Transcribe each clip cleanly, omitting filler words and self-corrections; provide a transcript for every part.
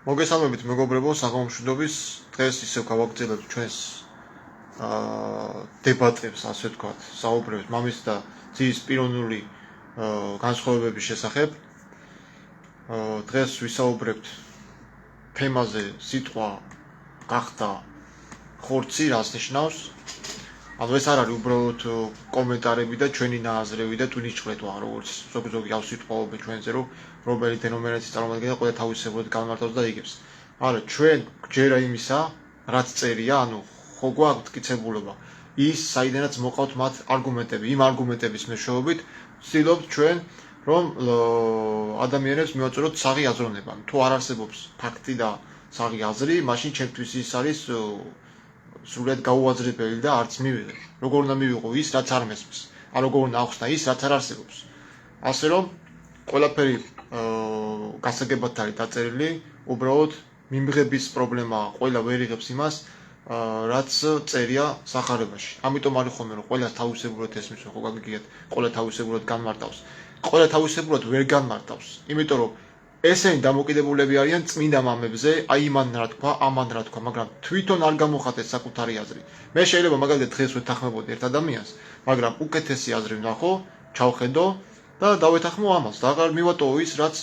მოგესალმებით მეგობრებო, საღამომშვიდობის დღეს ისევ გავაგრძელებთ ჩვენს დებატებს, ასე ვთქვათ, საუბრებს მამის და ძის პიროვნული განსხვავებების შესახებ. დღეს ვისაუბრებთ თემაზე სიტყვა გახდა ხორცი, რას ნიშნავს. ანუ ეს არ არის უბრალოდ კომენტარები და ჩვენი ნააზრევი და თუ ნიჭყრეთ ვარ, როგორც ზოგი ავსიტყვაობენ ჩვენზე, რომ რომელი დენომინაციის წარმომადგენელი ყველა თავისებურად განმარტავს და იგებს. არა, ჩვენ გჯერა იმისა, რაც წერია, ანუ ხო გვაქვს მტკიცებულება. ის საიდანაც მოყავთ მათ არგუმენტები, იმ არგუმენტების მეშვეობით ვცდილობთ ჩვენ, რომ ადამიანებს მივაწოდოთ საღი აზროვნება. თუ არ არსებობს ფაქტი და საღი აზრი, მაშინ ჩემთვის ის არის სრულად გაუაზრებელი და არც მივიღე. როგორ უნდა მივიღო ის, რაც არ მესმის. ან როგორ უნდა ახსნა ის, რაც არ არსებობს. ასე რომ ყველაფერი გასაგებად არის დაწერილი, უბრალოდ მიმღების პრობლემაა, ყველა ვერ იღებს იმას, რაც წერია სახარებაში. ამიტომ არის ხოლმე რომ ყველა თავისებურად ესმის, ხო გაგიგიათ, ყველა თავისებურად განმარტავს. ყველა თავისებურად ვერ განმარტავს, იმიტომ რომ ესენი დამოკიდებულები არიან წმინდა მამებზე, აი იმან რა თქვა, ამან რა თქვა, მაგრამ თვითონ არ გამოხატეს საკუთარი აზრი. მე შეიძლება მაგალითად დღეს ვეთანხმებოდი ერთ ადამიანს, მაგრამ უკეთესი აზრი ვნახო, ჩავხედო და დავეთანხმო ამას. და აღარ მივატოვო ის, რაც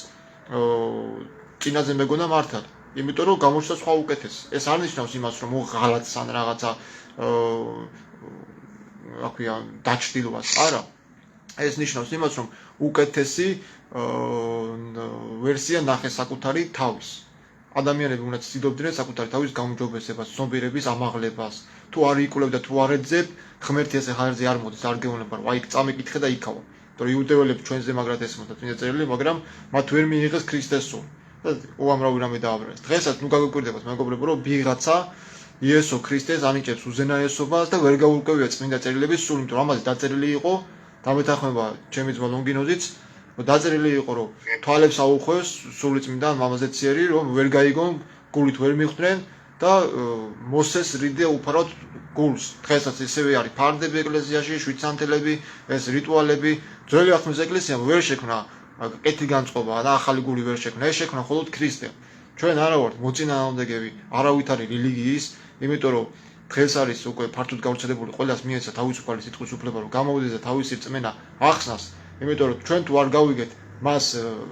წინაზე მეგონა მართალ. იმიტომ რომ გამოჩნდა სხვა უკეთესი. ეს არ ნიშნავს იმას, რომ ღალატს ან რაღაცა აქვია დაჭდილვას. არა. ეს ნიშნავს იმას, რომ უკეთესი ვერსია ნახე საკუთარი თავის. ადამიანები უნდა ცდილობდნენ საკუთარი თავის გაუმჯობესებას, ცნობიერების ამაღლებას. თუ არ იკვლევდა, თუ არ ეძებ, ღმერთი ესე ხარზე არ მოდის, არ გეუბნება, რომ აი წამიკითხე და იქავა. იმიტომ რომ იუდეველები ჩვენზე მაგრად ესმოდა წმინდა წერილი, მაგრამ მათ ვერ მიიღეს ქრისტეს სული. და უამრავი რამე დააბრუნეს. დღესაც ნუ გაგიკვირდებათ მეგობრებო, რომ ვიღაცა იესო ქრისტეს ანიჭებს უზენაესობას და ვერ გაურკვევია წმინდა წერილების სული, იმიტომ რომ ამაზე დაწერილი იყო, დამეთანხმება ჩემი ძმა ლონგინოზიც, დაწერილი იყო, რომ თვალებს აუხვევს სული წმინდა მამაზე ციერი, რომ ვერ გაიგონ, გულით ვერ მიხვდნენ და მოსეს რიდე უფაროთ გულს. დღესაც ისევე არის ფარდები ეკლესიაში, შვიცანთელები, ეს რიტუალები, ძველი აღთქმის ეკლესიამ ვერ შექმნა კეთი განწყობა და ახალი გული ვერ შექმნა, ეს შექმნა მხოლოდ ქრისტემ. ჩვენ არა ვართ მოწინააღმდეგეები არავითარი რელიგიის, იმიტომ რომ დღეს არის უკვე ფართოდ გავრცელებული, ყველას მიეცა თავისუფალი სიტყვის უფლება, რომ გამოვიდეს და თავისი რწმენა ახსნას, იმიტომ რომ ჩვენ თუ არ გავიგეთ მას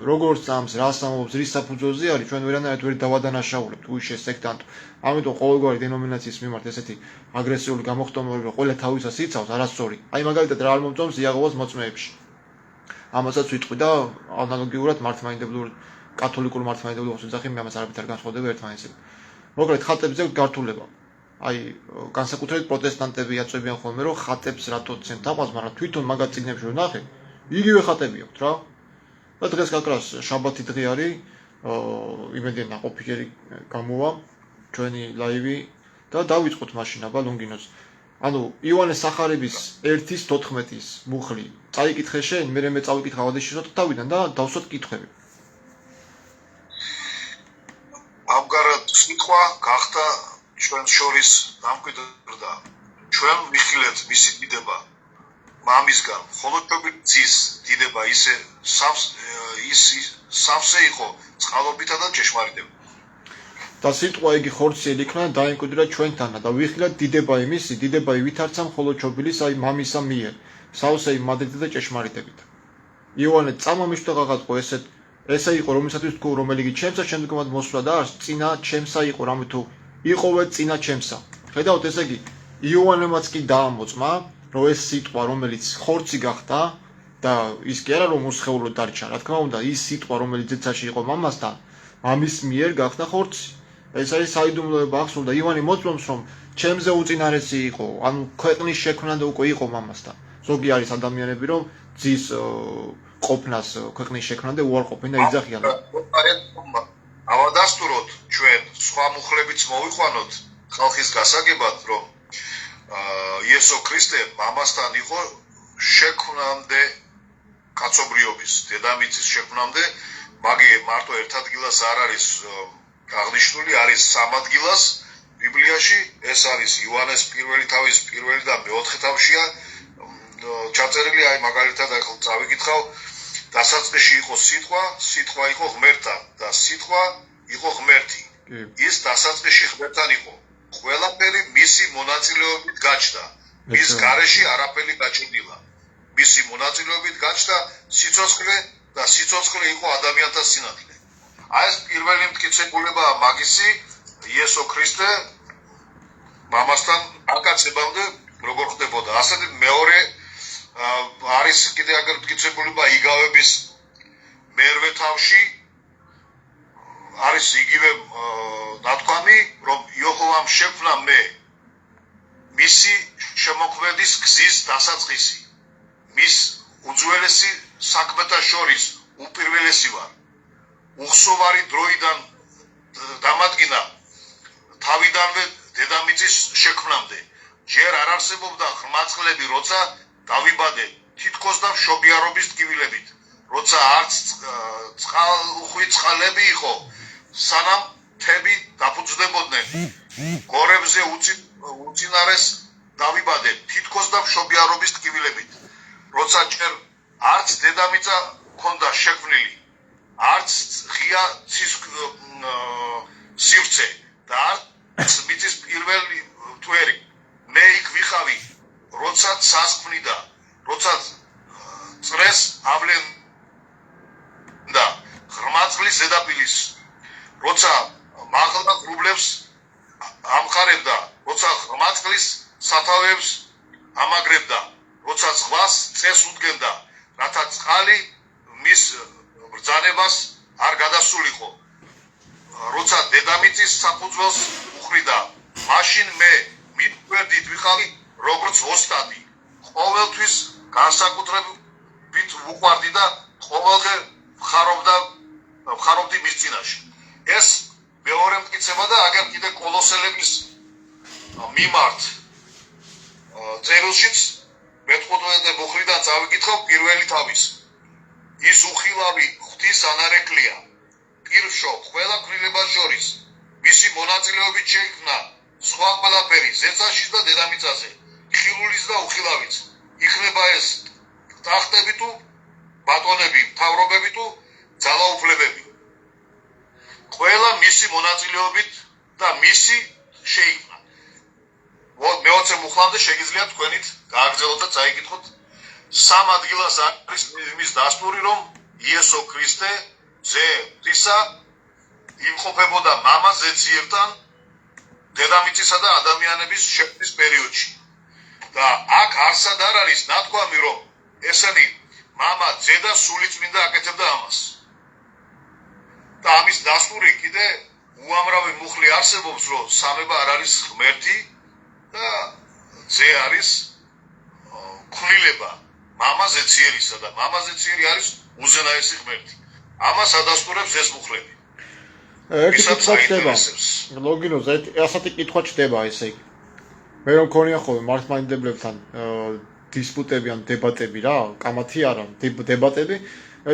როგორ წამს, რას ამბობს, რის საფუძველზე არის, ჩვენ ვერანაირად ვერ დავადანაშაულებთ უიშეს სექტანტ. ამიტომ ყოველგვარი დენომინაციის მიმართ ესეთი აგრესიული გამოხტომები, რომ ყველა თავისას იცავს, არასწორი. აი მაგალითად რა არ მომწონს იაღოვას მოწმეებში. ამასაც ვიტყვი და ანალოგიურად მართლმადიდებლურ კათოლიკურ მართლმადიდებლურ ოჯახში მე ამას არაფერ განსხვავდება ერთმანეთისგან. მოკლედ ხატებზე გართულება. აი განსაკუთრებით პროტესტანტები აწვევიან ხოლმე რომ ხატებს რატო ცენ თაყვანს, მაგრამ თვითონ მაგათ წიგნებში ვნახე, იგივე ხატები აქვთ რა. და დღეს გაკრას შაბათი დღე არის, იმედია ნაყოფიერი გამოვა ჩვენი ლაივი და დავიწყოთ მაშინ აბა ლონგინოს. ანუ იოანეს სახარების 1:14 მუხლი. წაიკითხე შენ, მე წავიკითხე ავადიშის თავიდან და დავსვათ კითხვები. ამგვარად სიტყვა გახდა ჩვენ შორის დამკვიდრდა. ჩვენ ვიხილეთ მისი დიდება მამისგან, მხოლოდ ძის დიდება ისე სავსე იყო წყალობითა და ჭეშმარიტებით. და სიტყვა იგი ხორცი ელიქნა დაემკვიდრა ჩვენთან და ვიხილეთ დიდება იმისი, დიდება ვითარცა მხოლოდ ჩობილის აი მამისა მიერ, სავსე იმადრიდით და ჭეშმარიტებით. იოანე წამომიშთა გაღაწყო ესე იყო რომელსაც თუ რომელი იგი ჩემსა შემდგომად მოსვლა და წინა ჩემსა იყო რამე თუ იყოვე წინა ჩემსა. ხედავთ ესე იგი იოანემაც კი დაამოწმა, რომ ეს სიტყვა რომელიც ხორცი გახდა და ის კი არა რომ მოსხეულოდ დარჩა, რა თქმა უნდა ის სიტყვა რომელიც ძეცაში იყო მამასთან, მამის მიერ გახდა ხორცი. ეს არის საიდუმლოება ახსოვდა ივანე მოწმობს რომ ჩემზე უწინარესი იყო, ანუ ქვეყნის შექმნა და უკვე იყო მამასთან. ზოგი არის ადამიანები რომ ძის ყოფნას ქვეყნის შექმნა და უარყოფენ და იძახიან. ავადასტუროთ ჩვენ სხვა მუხლებიც მოვიყვანოთ ხალხის გასაგებად, რომ იესო ქრისტე მამასთან იყო შექმნამდე კაცობრიობის, დედამიწის შექმნამდე, მაგე მარტო ერთ ადგილას არ არის აღნიშნული, არის სამ ადგილას ბიბლიაში, ეს არის იოანეს პირველი თავის პირველი და მეოთხე თავშია ჩაწერილი, აი მაგალითად ახლა წავიკითხავ, დასაწყისში იყო სიტყვა, სიტყვა იყო ღმერთთან და სიტყვა იყო ღმერთი. ის დასაწყისში ღმერთთან იყო. ყველაფერი მისი მონაწილეობით გაჩნდა. მის გარეშე არაფერი გაჩნდილა. მისი მონაწილეობით გაჩნდა სიცოცხლე და სიცოცხლე იყო ადამიანთა სინათლე. აი ეს პირველი მტკიცებულებაა მაგისი იესო ქრისტე მამასთან აკაცებამდე როგორ ხდებოდა. ასეთი მეორე არის კიდე აგერ მტკიცებულება იგავების მერვე თავში არის იგივე ნათქვამი რომ იოჰოვამ შექმნა მე მისი შემოქმედის გზის დასაწყისი მის უძველესი საქმეთა შორის უპირველესი ვარ უხსოვარი დროიდან დამადგინა თავიდანვე დედამიწის შექმნამდე ჯერ არ არსებობდა ღრმაწყლები როცა დავიბადე თითქოს და მშობიარობის ტკივილებით როცა არც უხვი წყალები იყო სანამ თები დაფუძნდებოდნენ გორებზე უწინარეს დავიბადე თითქოს და მშობიარობის ტკივილებით როცა ჯერ არც დედამიწა ქონდა შექმნილი არც ღია სივრცე და არც მიწის პირველი თვერი მე იქ ვიხავი როცა სასქმნიდა როცა წრეს ავლენდა ღრმაწყლის ზედაპირის როცა მაღლა გრუბლებს ამყარებდა როცა ღრმაწყლის სათავეებს ამაგრებდა როცა ზღვას წეს უდგენდა რათა წყალი მის ბრძანებას არ გადასულიყო როცა დედამიწის საფუძველს უხრიდა მაშინ მე მიტყვერდით ვიყავი როგორც ოსტატი ყოველთვის განსაკუთრებით ვუყვარდი და ყოველდღე ვხარობდი მის წინაშე ეს მეორე მტკიცება და აგერ კიდე კოლოსელების მიმართ წერილშიც მე-15 მუხრიდან წავიკითხავ პირველი თავის ის უხილავი ღვთის ანარეკლია პირშო ყველა ქრილებას შორის მისი მონაწილეობით შეიქმნა სხვა ყველაფერი ზეცაში და დედამიწაზე ხილულის და უხილავიც იქნება ეს ტახტები თუ ბატონები მთავრობები თუ ძალაუფლებები ყველა მისი მონაწილეობით და მისი შეიქმნა მე-20 მუხლამდე შეგიძლიათ თქვენით გააგრძელოთ და წაიკითხოთ სამ ადგილას არის მის დასტური რომ იესო ქრისტე ზე ღვთისა იმყოფებოდა მამა ზეციერთან დედამიწისა და ადამიანების შექმნის პერიოდში და აქ არსად არ არის ნათქვამი რომ ესენი მამა ძე და სულიწმინდა აკეთებდა ამას და ამის დასტური კიდე უამრავი მუხლი არსებობს რომ სამება არ არის ღმერთი და ძე არის ქმნილება მამა ზეციერისა და მამა ზეციერი არის უზენაესი ღმერთი ამას ადასტურებს ეს მუხლები ერთი კითხვა ჩდება ლოგინოზე ასეთი კითხვა ჩდება ესე იგი მე რომ მქონია ხოლმე მართლმადიდებლებთან დისპუტები ან დებატები რა კამათი არა დებატები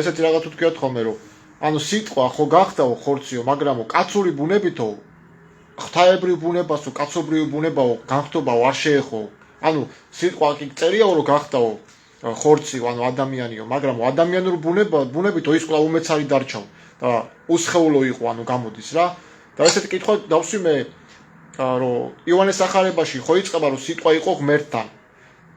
ესეთი რაღაც თუ თქვიათ ხოლმე რომ ანუ სიტყვა ხო გახდაო ხორციო მაგრამო კაცური ბუნებითო ღვთაებრივ ბუნებასო კაცობრიო ბუნებაო განხთობაო არ შეეხო ანუ სიტყვა კი წერიაო რომ გახდაო ხორციო ანუ ადამიანიო მაგრამ ადამიანურ ბუნებითო ის კვლავ უმეცარი დარჩაო და უსხეულო იყო ანუ გამოდის რა და ესეთი კითხვა დავსვი მე რომ იოანეს სახარებაში ხო იწყება რომ სიტყვა იყო ღმერთთან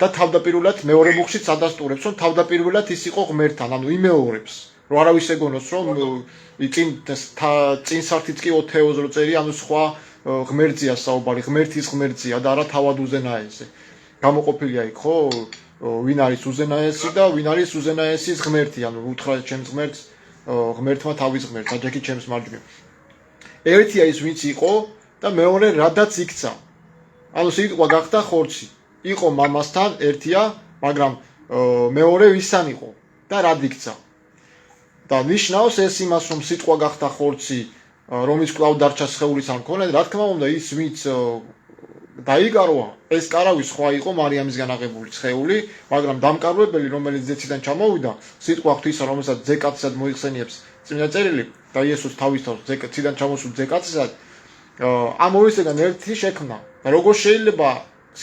და თავდაპირველად მეორე მუხლშიც ადასტურებს რომ თავდაპირველად ის იყო ღმერთთან ანუ იმეორებს რომ არავის ეგონოს რომ წინ სართიც კი ოთეოზ რო წერი ანუ სხვა ღმერთზია საუბარი ღმერთის ღმერთზია და არა თავად უზენაესზე გამოყოფილია იქ ხო ვინ არის უზენაესი და ვინ არის უზენაესის ღმერთი ანუ უთხრა ჩემს ღმერთს ღმერთმა თავის ღმერთს აჯექი ჩემს მარჯვნივ ერთია ის ვინც იყო და მეორე რადაც იქცა ანუ სიტყვა გახდა ხორცი იყო მამასთან ერთია მაგრამ მეორე ვისთან იყო და რად იქცა და ნიშნავს ეს იმას რომ სიტყვა გახდა ხორცი რომის კვლავ დარჩა სხეულის არ მქონე რა თქმა უნდა ის ვინც დაიგარვა ეს კარავი სხვა იყო მარიამისგან აღებული სხეული მაგრამ დამკარვებელი რომელიც ზეციდან ჩამოვიდა სიტყვა ღვთისა რომელსაც ზეკაცად მოიხსენიებს წმინდა წერილი და იესოს თავის თავს ზეკაციდან ჩამოსულ ზეკაცად ამ ორისგან ერთი შექმნა და როგორ შეიძლება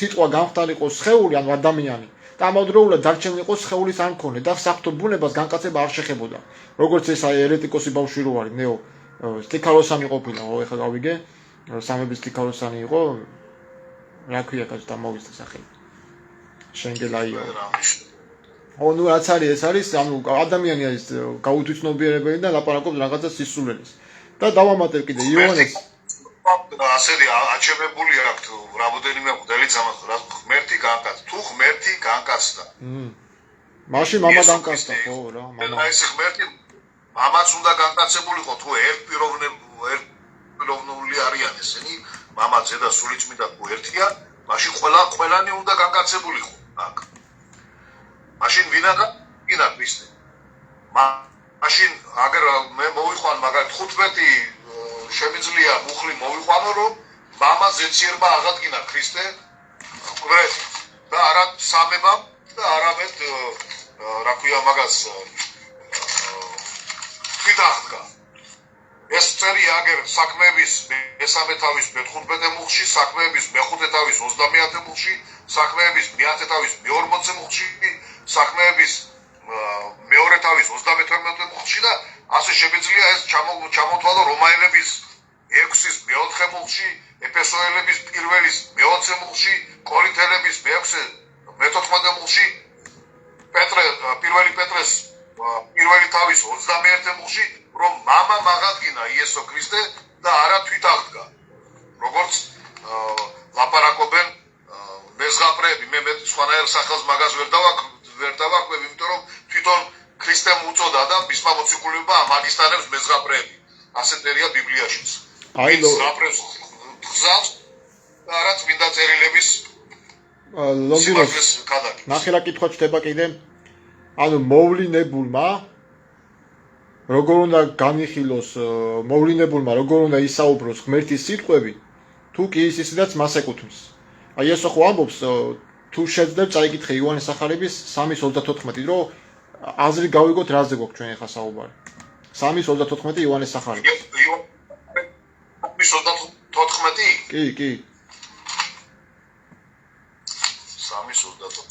სიტყვა გამხდარიყო სხეული ანუ ადამიანი და ამავდროულად დარჩენილიყო სხეულის არ მქონე და საფრთხო ბუნებას განკაცება არ შეხებოდა როგორც ეს ერეტიკოსი ბავშვი რო არის ნეო სტიქაროსანი ყოფილა, ეხლა გავიგე, სამების სტიქაროსანი იყო, რა ქვია კაცო დამოვიწყდა სახელი. შენგელაიო. ნუ რაც არის ეს არის, ანუ ადამიანი არის გაუთვითნობიერებელი და ლაპარაკობს რაღაცა სისულელეს. და დავამატებ კიდე იონეს ასეთი აჩემებული აქვს რამოდენიმე მოდელიც ამას რა ღმერთი განკაცდა. თუ ღმერთი განკაცდა. მაშინ მამა განკაცდა ხო რა, მამა. ეს ღმერთი მამაც უნდა განკაცებულიყო თუ ერთპიროვნული არიან ესენი, მამა ზედა სულიწმიდა თუ ერთია, მაშინ ყველანი უნდა განკაცებულიყო. აქ. მაშინ ვინადა კიდე ქრისტე. მაშინ აგერ მე მოვიყვან მაგალითად 15 შემიძლია მუხლი მოვიყვანო რომ მამა ზეციერმა აღადგინა ქრისტე ღმერთი და არა სამებამ და არამედ რა ქვია მაგას თვითაღდგა ეს წერი აგერ საქმეების მესამე თავის მე-15 მუხლში საქმეების მე-5 თავის 30 მუხლში საქმეების მე-10 თავის მე-40 მუხლში საქმეების მეორე თავის 32 მუხლში და ასე შემიძლია ეს ჩამოთვალო რომაელების 6-ის მე-4 მუხლში, ეფესოელების 1-ის მე-20 მუხლში, კორინთელების მე-14 მუხლში, პირველი პეტრეს პირველი თავის 21 მუხლში, რომ მამა აღადგინა იესო ქრისტე და არა თვითაღდგა. როგორც ლაპარაკობენ მეზღაპრეები, მე სხვანაირ სახელს მაგას ვერ დავაკვებ, იმიტომ რომ თვითონ ქრისტემ უწოდა და მისმა მოციქულებმა მაგისტანებს მეზღაპრეები. ასეთერია ბიბლიაშიც. აი მეზღაპრებს ხსავს და არა წმინდა წერილების ლოგინოს ნახე რა კითხვა ჩდება კიდე. ანუ მოვლინებულმა როგორ უნდა განიხილოს მოვლინებულმა როგორ უნდა ისაუბროს ღმერთის სიტყვები თუ კი ის ისედაც მას ეკუთვნის. აი ეს ხო ამბობს თუ შეძლებთ წაიკითხე იოანეს სახარების 3:34 რომ აზრი გავიგოთ რაზე გვაქვს ჩვენ ახლა საუბარი. 3:34 იოანეს სახარები. 3:34? კი. 3:34.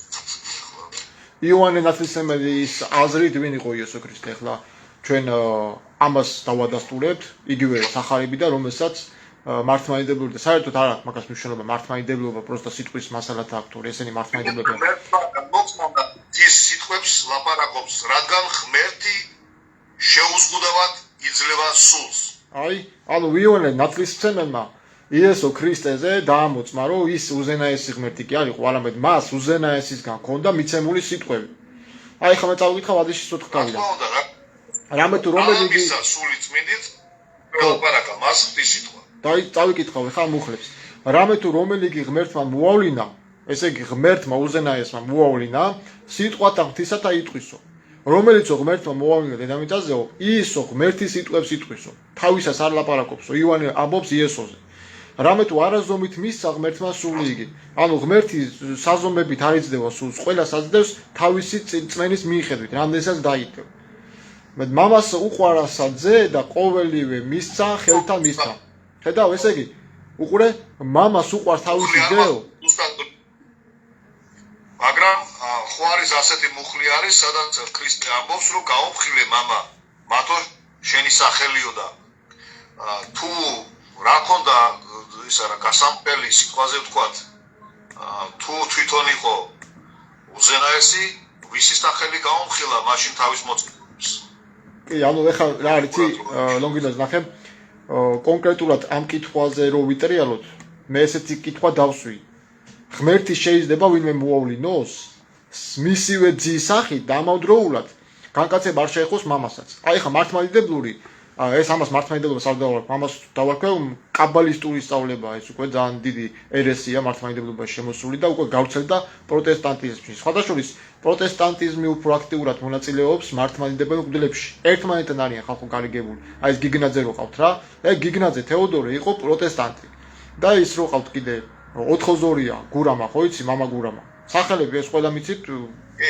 იოანე ნათლისმცემლის აზრით ვინ იყო იესო ქრისტე ახლა ჩვენ ამას დავადასტურებთ იგივე სახარები და რომელსაც მართლმადიდებლური და საერთოდ არ აქვს მაგას მნიშვნელობა მართლმადიდებლობა პროსტა სიტყვის მასალათა აქვს თუ ესენი მართლმადიდებლობა ის სიტყვებს ლაპარაკობს რადგან ღმერთი შეუზღუდავად იძლევა სულს აი ანუ იოანე ნათლისმცემელმა იესო ქრისტეზე დაამოწმა რომ ის უზენაესი ღმერთი კი არ იყო არამედ მას უზენაესისგან ჰქონდა მიცემული სიტყვები აი ხომ წავიკითხავ ადეში სოთხთავიდან რამე თუ რომელი სული წმინდით ლაპარაკა მას ღვთის სიტყვა წავიკითხავ ხა მუხლებს რამე თუ რომელი კი ღმერთმა მოავლინა ესე იგი ღმერთმა უზენაესმა მოავლინა სიტყვათა ღვთისათა იტყვისო რომელიც ღმერთმა მოავლინა დედამიწაზეო ისო ღმერთის სიტყვებს იტყვისო თავისას არ ლაპარაკობსო იოანე ამბობს იესოზე რამე თუ არაზომით მისცა ღმერთმა სული იგი ანუ ღმერთი საზომებით არ იძლევა სულს ყველას აძლევს თავისი წმენის მიხედვით რამდენსაც დაიტევ მე მამას უყვარასა ძე და ყოველივე მისცა ხელთან მისცა ხედავ ესე იგი უყურე მამას უყვარს თავისი ძეო მაგრამ ხო არის ასეთი მუხლი არის სადაც ქრისტე ამბობს რომ გაუმხილე мама მათო შენი სახელიო და თუ რა ქონდა ის არა გასამყელი სიტყვაზე ვთქვათ თუ თვითონ იყო უზენაესი ვისი სახელი გაუმხილა მაშინ თავის მოწმობს კი ანუ ეხლა რა არის ლონგინოს ნახე კონკრეტულად ამ კითხვაზე რო ვიტრიალოთ მე ესეთი კითხვა დავსვი ღმერთი შეიძლება ვინმე მოავლინოს მისივე ძის სახით დამავდროულად განკაცება არ შეეხოს მამასაც აი ხა მართლმადიდებლური ეს ამას მართლმადიდებლობას არ დავარქვ ამას დავარქვ კაბალისტური სწავლება ეს უკვე ძალიან დიდი ერესია მართლმადიდებლობაში შემოსული და უკვე გავრცელდა პროტესტანტიზმში სხვადასხვა პროტესტანტიზმი უფრო აქტიურად მონაწილეობს მართლმადიდებელ მღვდლებში ერთმანეთთან არიან ხალხო გარიგებული აი ეს გიგნაძე რო ყავთ რა ეგ გიგნაძე თეოდორე იყო პროტესტანტი და ის რო ყავთ კიდე ოთხოზორია გურამა ხო იცი мама გურამა სახელები ეს ყველა მიცით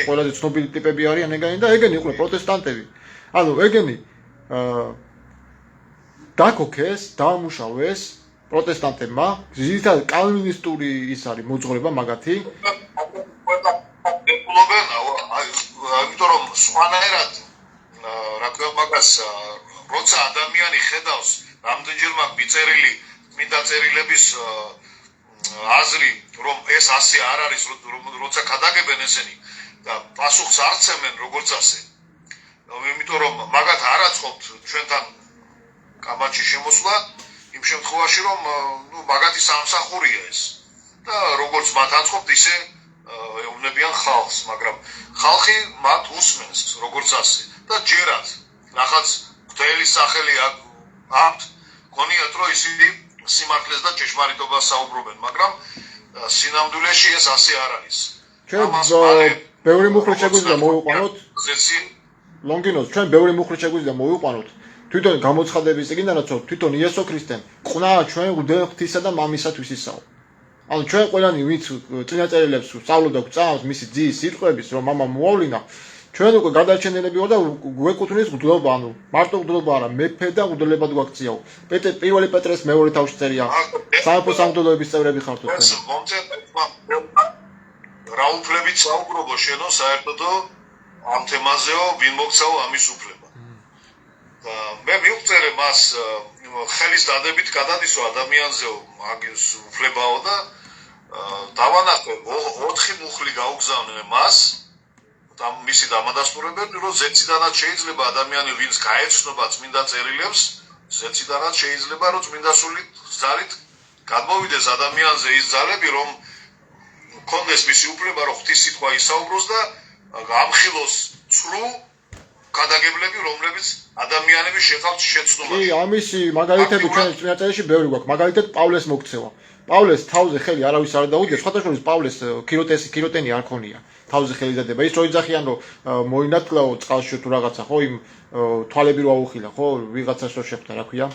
ყველაზე ცნობილი ტიპები არიან ეგენი და ეგენი იყვნენ პროტესტანტები ანუ ეგენი დაკოქეს დაამუშავეს პროტესტანტებმა ძირითადად კალვინისტური ის არის მოძღვრება მაგათი იმიტომ რომ სხვანაირად რა ქვია მაგას როცა ადამიანი ხედავს რამდენჯერმე მიწერილი მინდა წერილების აზრი რომ ეს ასე არ არის როცა გადაგებენ ესენი და პასუხს არცემენ როგორც ასე იმიტომ რომ მაგათ არ აწყობთ ჩვენთან კამათში შემოსვლა იმ შემთხვევაში რომ მაგათი სამსახურია ეს და როგორც მათ აწყობთ ისე ეუბნებიან ხალხს მაგრამ ხალხი მათ უსმენს როგორც ასე და ჯერათ რახაც მთელი სახელი აქვთ გონიათ რომ ისინი სიმართლეს და ჭეშმარიტობას საუბრობენ მაგრამ სინამდვილეში ეს ასე არ არის ჩვენ ბევრი მუხლი შეგვიძლია მოვიყვანოთ ლონგინოს ჩვენ ბევრი მუხლი შეგვიძლია მოვიყვანოთ თვითონ გამოცხადების წიგნიდანაც თვითონ იესო ქრისტემ ყნა ჩვენ ღვთისა და მამისათვის ისაო ანუ ჩვენ ყველანი ვინც წინაწერილებს სწავლობ და გვწამთ მისი ძის სიტყვების რომ მამა მოავლინა ჩვენ უკვე გადარჩენილები ვარ და გვეკუთვნის ღვთლობა ანუ მარტო ღვთლობა არა მეფე და ღვთლებად გვაქციაო პირველი პეტრეს მეორე თავში წერია სამეფო სამღვდელოების წევრები ხართ თქვენ რა უფლებით საუბრობო შენო საერთოდო ამ თემაზეო ვინ მოგცაო ამის უფლება და მე მივწერე მას ხელის დადებით გადადისო ადამიანზეო მაგის უფლებაო და დავანახე 4 მუხლი გაუგზავნე მას და მისი დამადასტურებელი რომ ზეციდანაც შეიძლება ადამიანი ვინც გაეცნობა წმინდა წერილებს ზეციდანაც შეიძლება რომ წმინდა სულით ძალით გადმოვიდეს ადამიანზე ის ძალები რომ კონდეს მისი უფლება რომ ღვთის სიტყვა ისაუბროს და გამხილოს ცრუ გადაგებლები რომლებიც ადამიანების შეხავთ შეცდომაში. კი, ამისი მაგალითები ჩვენ წინაწერილში ბევრი გვაქვს. მაგალითად პავლეს მოქცევა. პავლეს თავზე ხელი არავის არ დაუდგეს, სხვადასხვა პავლეს ქიროტენი არ ქონია. თავზე ხელი დადება. ის რო იძახიან რომ მოინათლაო წყალში თუ რაღაცა, ხო, იმ თვალები რო აუხილა, ხო, ვიღაცას რო შეხვდა, რა ქვია?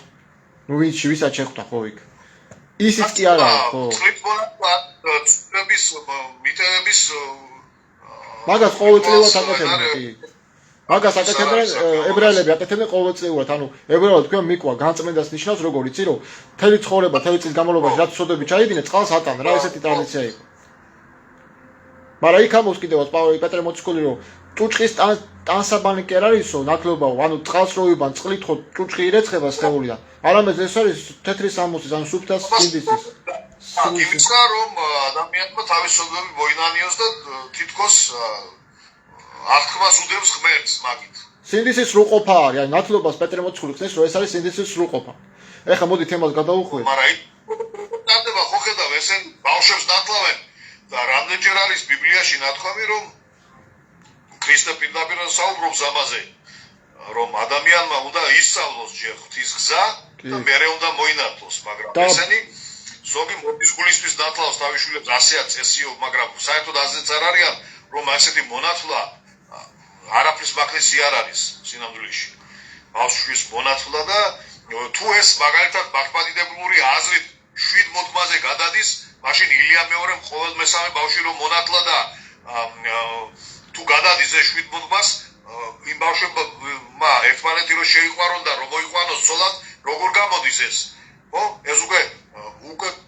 ნუ ვისაც შეხვდა, ხო, იქ. ისიც კი არა, ხო. მიტევების მაგას ყოველწლიურად აკეთებენ, კი. მაგას აკეთებენ ებრაელები აკეთებენ ყოველწლიურად, ანუ ებრაელად თქვენ მიკვა განწმენდას ნიშნავს როგორ იცი რომ მთელი ცხოვრება, მთელი წლის განმავლობაში რაც სოდები ჩაიდინე, წყალს ატან, რა ესეთი ტრადიცია იყო. მაგრამ იქ ამოს კიდევაც პეტრე მოციქული რომ ჭუჭყის ტანსაბანი კი არ არისო, ნათლობაო, ანუ წყალს რო იბან, წყლით ხო ჭუჭყი ირეცხება სხეულიდან. არამედ ეს არის თეთრი სამოსის, ანუ სუფთა სინდისის. იმიცა რომ ადამიანმა თავისუფლება მოინანიოს და თითქოს აღთქმას უდევს ღმერთს მაგით. სინდისის სრულყოფა არის, აი ნათლობას პეტრე მოციქული ხსნის რომ ეს არის სინდისის სრულყოფა. ეხლა მოდი თემას გადავუხვიეთ. მაგრამ ნათლობა ხო ხედავ ესენ ბავშვებს ნათლავენ და რამდენჯერ არის ბიბლიაში ნათქვამი რომ ქრისტე პირდაპირ საუბრობს ამაზე რომ ადამიანმა უნდა ისწავლოს ჯერ ღვთის გზა და მერე უნდა მოინათლოს, მაგრამ ესენი ზოგი მოდის გულისთვის ნათლავს თავის შვილებს ასეა წესიო, მაგრამ საერთოდ ასეც არ არიან რომ ასეთი მონათლა არაფრის მაქნესი არ არის სინამდვილეში. ბავშვის მონათლა და თუ ეს მაგალითად ბაქპადიდებლური აზრით 7 მოდგმაზე გადადის, მაშინ ილია მეორემ ყოველ მესამე ბავშვი რომ მონათლა და თუ გადადის ეს 7 მოდგმას, იმ ბავშვებმა ერთმანეთი რომ შეიყვარონ და რომ მოიყვანოს ცოლად, როგორ გამოდის ეს? ხო? ეს უკვე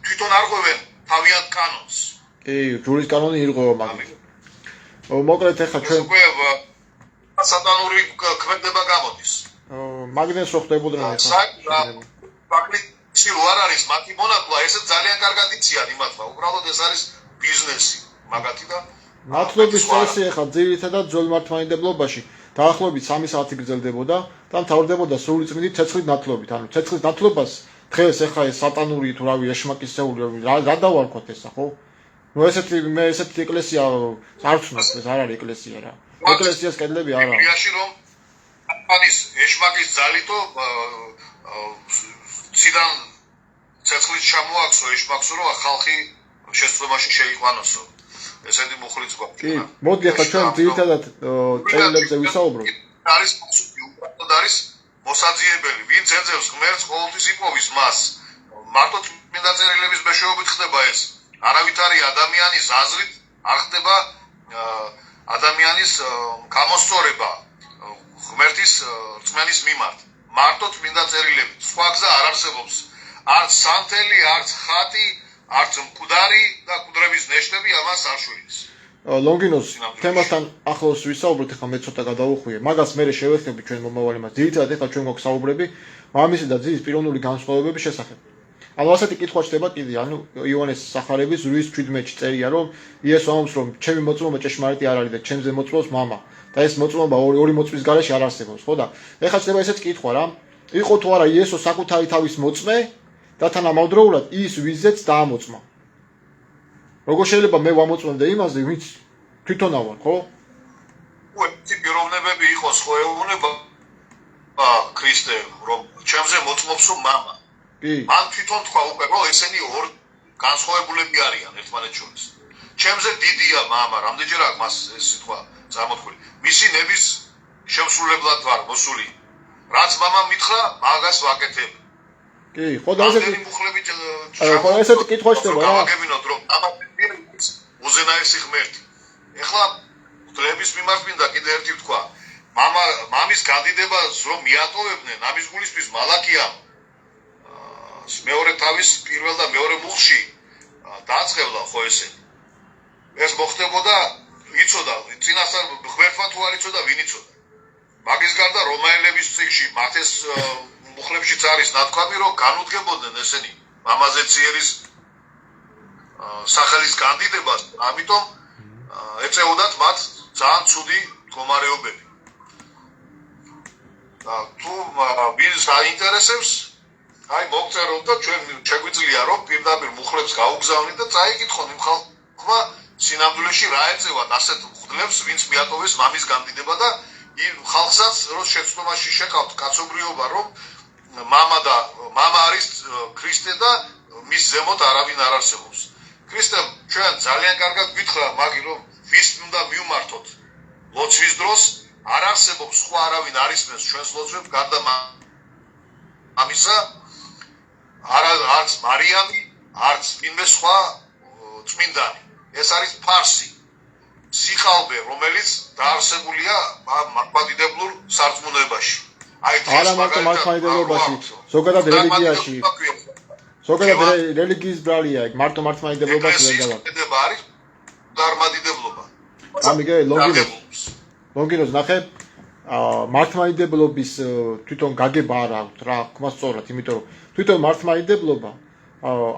თვითონ არ ღვევენ თავიანთ კანონს. კი, ჯურის კანონი ირღვევა მაგით. მოკლედ ეხლა ჩვენ სატანური ქმედება გამოდის. მაგნეს რო ხდებოდნენ ეხლა. ბაკლიცი რო არ არის მათი მონათლა, ესე ძალიან კარგად იციან იმათმა. უბრალოდ ეს არის ბიზნესი მაგათი და ნათლობის წესი ეხლა ძირითადად ძველმართლმადიდებლობაში დაახლოებით 3 საათი გრძელდებოდა და მთავრდებოდა სრული წმინდით ცეცხლით ნათლობით. ანუ ცეცხლით ნათლობას დღეს ეხლა ეს სატანური თუ რავი ეშმაკისეული რა დავარქვათ ესა, ხო? ნუ მე ესეთი ეკლესია არ ვცნობს, ეს არ არის ეკლესია რა. ეკლესიას კედლები არა. ბიბლიაში რომ ამის ეშმაკის ძალითო ციდან ცეცხლით ჩამოაქვსო ეშმაკსო რომ ხალხი შესწვევაში შეიყვანოსო. ესეთი მუხლიც გვაქვს. კი, მოდი ახლა ჩვენ ძირითადად წერილებზე ვისაუბროთ. არის პასუხი უბრალოდ არის მოსაძიებელი, ვინც ეძებს ღმერთს ყოველთვის იპოვის მას. მარტო წმინდა წერილების მეშვეობით ხდება ეს. არავითარი ადამიანის აზრით არ ხდება ადამიანის გამოსწორება ღმერთის რწმენის მიმართ. მარტო წმინდა წერილები. სხვა გზა არ არსებობს. არც სანთელი, არც ხატი, არც მკვდარი და მკვდრების ნეშტები ამას არ შვილის. ლონგინოს თემასთან ახლოს ვისაუბროთ, ახლა მე ცოტა გადავუხვიე. მაგას მე შევეხები ჩვენ მომავალ. ძირითადად ახლა ჩვენ გვაქვს საუბრები მამის და ძის პიროვნული განსხვავებების შესახებ. ანუ ასეთი კითხვა ჩდება კიდე, ანუ იოანეს სახარების 8:17-ში წერია, რომ იესო ამბობს, რომ ჩემი მოწმობა ჭეშმარიტი არ არის და ჩემზე მოწმობს მამა. და ეს მოწმობა ორი მოწმის გარეშე არ არსებობს, ხო და? ეხლა ჩდება ესეც კითხვა რა. იყო თუ არა იესო საკუთარი თავის მოწმე და თანამავდროულად ის ვიზეც დაამოწმა. როგორ შეიძლება მე ვამოწმებდე იმაზე, ვინც თვითონა ვარ, ხო? უეცი პიროვნებები იყოს ხო ეუბნება ქრისტე, რომ ჩემზე მოწმობს მამა. კი. მან თვითონ თქვა უკვე, რომ ესენი ორ განსხვავებულები არიან ერთმანეთს შორის. ჩემზე დიდია მამა, რამდენჯერ აქვს მას ეს სიტყვა წარმოთქმული. მისი ნების შემსრულებლად ვარ მოსული. რაც მამამ მითხრა, მაგას ვაკეთებ. კი, ხო და ესეთი მუხლებით ხო ესეთი კითხვა ჩდება რა. გავაგებინოთ, რომ ამა უზენაესი ღმერთი. ეხლა დლების მიმართ მინდა კიდე ერთი ვთქვა. მამის განდიდებას რომ მიატოვებდნენ, ამის გულისთვის მალაკიამ მეორე თავის პირველ და მეორე მუხლში დააწყევლა ხო ესე. ეს მოხდებოდა, იცოდა, წინასწარ ღმერთმა თუ არ იცოდა, ვინ იცოდა. მაგის გარდა რომაელების წიგნში მათეს მუხლებშიც არის ნათქვამი, რომ განუდგებოდნენ ესენი მამაზე ციერის სახელის განდიდებას, ამიტომ ეწეოდათ მათ ძალიან ცუდი მდგომარეობები. და თუ ვინს აინტერესებს, აი მოგწეროთ და ჩვენ შეგვიძლია რომ პირდაპირ მუხლებს გაუგზავნით და წაიკითხონ იმ ხალხმა სინამდვილეში რა ეწევათ ასეთ მუხლებს, ვინც მიატოვეს მამის განდიდება და იმ ხალხსაც რო შეცდომაში შეკავთ კაცობრიობა, რომ მამა არის ქრისტე და მის ზემოთ არავინ არ არსებობს. ქრისტემ ჩვენ ძალიან კარგად გითხრა მაგი, რომ ვის უნდა მივმართოთ ლოცვის დროს, არ არსებობს სხვა არავინ არ ისმენს ჩვენს ლოცვებს გარდა ამისა, არც მარიამი, არც ვინმე სხვა წმინდანი. ეს არის ფარსი, სიხალბე, რომელიც დაარსებულია მართლმადიდებლურ სარწმუნოებაში. არა მარტო მართლმადიდებლობაში, ზოგადად რელიგიაში. ზოგადად რელიგიის ბრალია, მარტო მართლმადიდებლობაში ვერ გავა. არის მართლმადიდებლობა. ამიგე ლოგინოს ნახე, მართლმადიდებლობის თვითონ გაგება არ აქვს რა, ხმა სწორად, იმიტომ რომ თვითონ მართლმადიდებლობა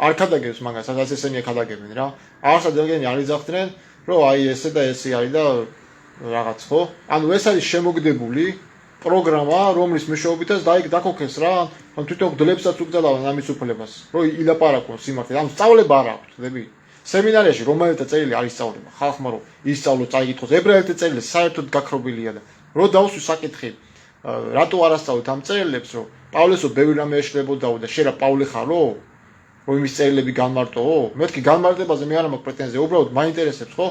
არ ხადაგებს მაგას, სადაც ესენი ხადაგებენ რა. არც ადამიანები არ იძახდნენ, რომ აი ესე და ესე არის და რაღაც ხო? ანუ ეს არის შემოგდებული პროგრამა, რომლის მეშვეობითაც დაკოქეს რა, რომ თვითონ გდლებსაც უგზავნიან ამის უფლებას, რომ ილაპარაკონ სიმართლე. ანუ სწავლება არ აქვს, ხდები? სემინარიაში რომელთა წერილი არ ისწავლება, ხალხმა რომ ისწავლოს, წაიკითხოს, ებრაელთა წერილი საერთოდ გაქრობილია და რო დავსვი საკითხი, რატო არ ასწავლეთ ამ წერილებს, რომ პავლესო ბევრი რამე ეშლებოდაო და შენ რა პავლე ხარო? რომ იმის წერილები განმარტოო? მეთქი განმარტებაზე მე არ მაქვს პრეტენზია, უბრალოდ მაინტერესებს, ხო?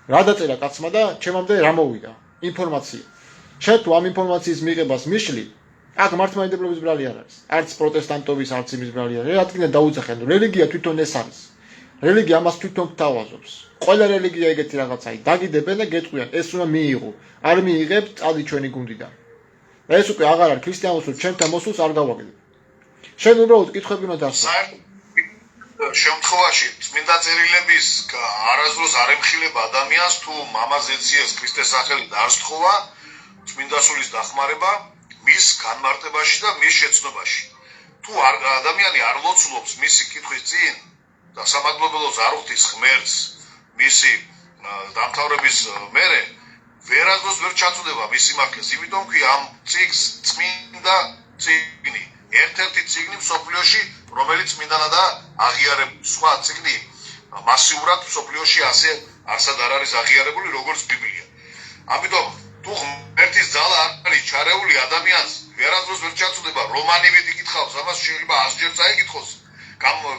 რა დაწერა კაცმა და ჩემამდე რა მოვიდა? ინფორმაცია. შენ თუ ამ ინფორმაციის მიღებას მიშლი, აქ მართლმადიდებლობის ბრალი არ არის. არც პროტესტანტობის, არც იმის ბრალი არ არის. რადგან დაუძახენ, რელიგია თვითონ ეს არის. რელიგია ამას თვითონ გთავაზობს. ყველა რელიგია ეგეთი რაღაცაა. დაგიდებენ და გეტყვიან, ეს უნდა მიიღო. არ მიიღებთ, წადი ჩვენი გუნდიდან. და ეს უკვე აღარ არის ქრისტიანულს, ჩემთან მოსულს არ გავაგდებ. შენ უბრალოდ კითხვები უნდა დასვა. შემთხვევაში წმინდა წერილების არასდროს არ ემხილება ადამიანს თუ მამას ეციეს ქრისტეს სახელით არ სთხოვა წმინდა სულის დახმარება მის განმარტებაში და მის შეცნობაში. თუ ადამიანი არ ლოცულობს მისი კითხვის წინ და სამადლობელოს არ უხდის ღმერთს მისი დამთავრების მერე, ვერასდროს ვერ ჩაწუდება მის სიმართლეს. იმიტომ კი ამ წიგნს წმინდა წიგნი, ერთ-ერთი წიგნი მსოფლიოში, რომელიც წმინდანადაა აღიარებული. სხვა წიგნი მასიურად მსოფლიოში ასე არსად არ არის აღიარებული, როგორც ბიბლია. ამიტომ თუ ღმერთის ძალა არ არის ჩარეული ადამიანს, ვერასდროს ვერ ჩაწუდება რომანივით იკითხავს, ამას შეიძლება 100 ჯერ წაიკითხოს,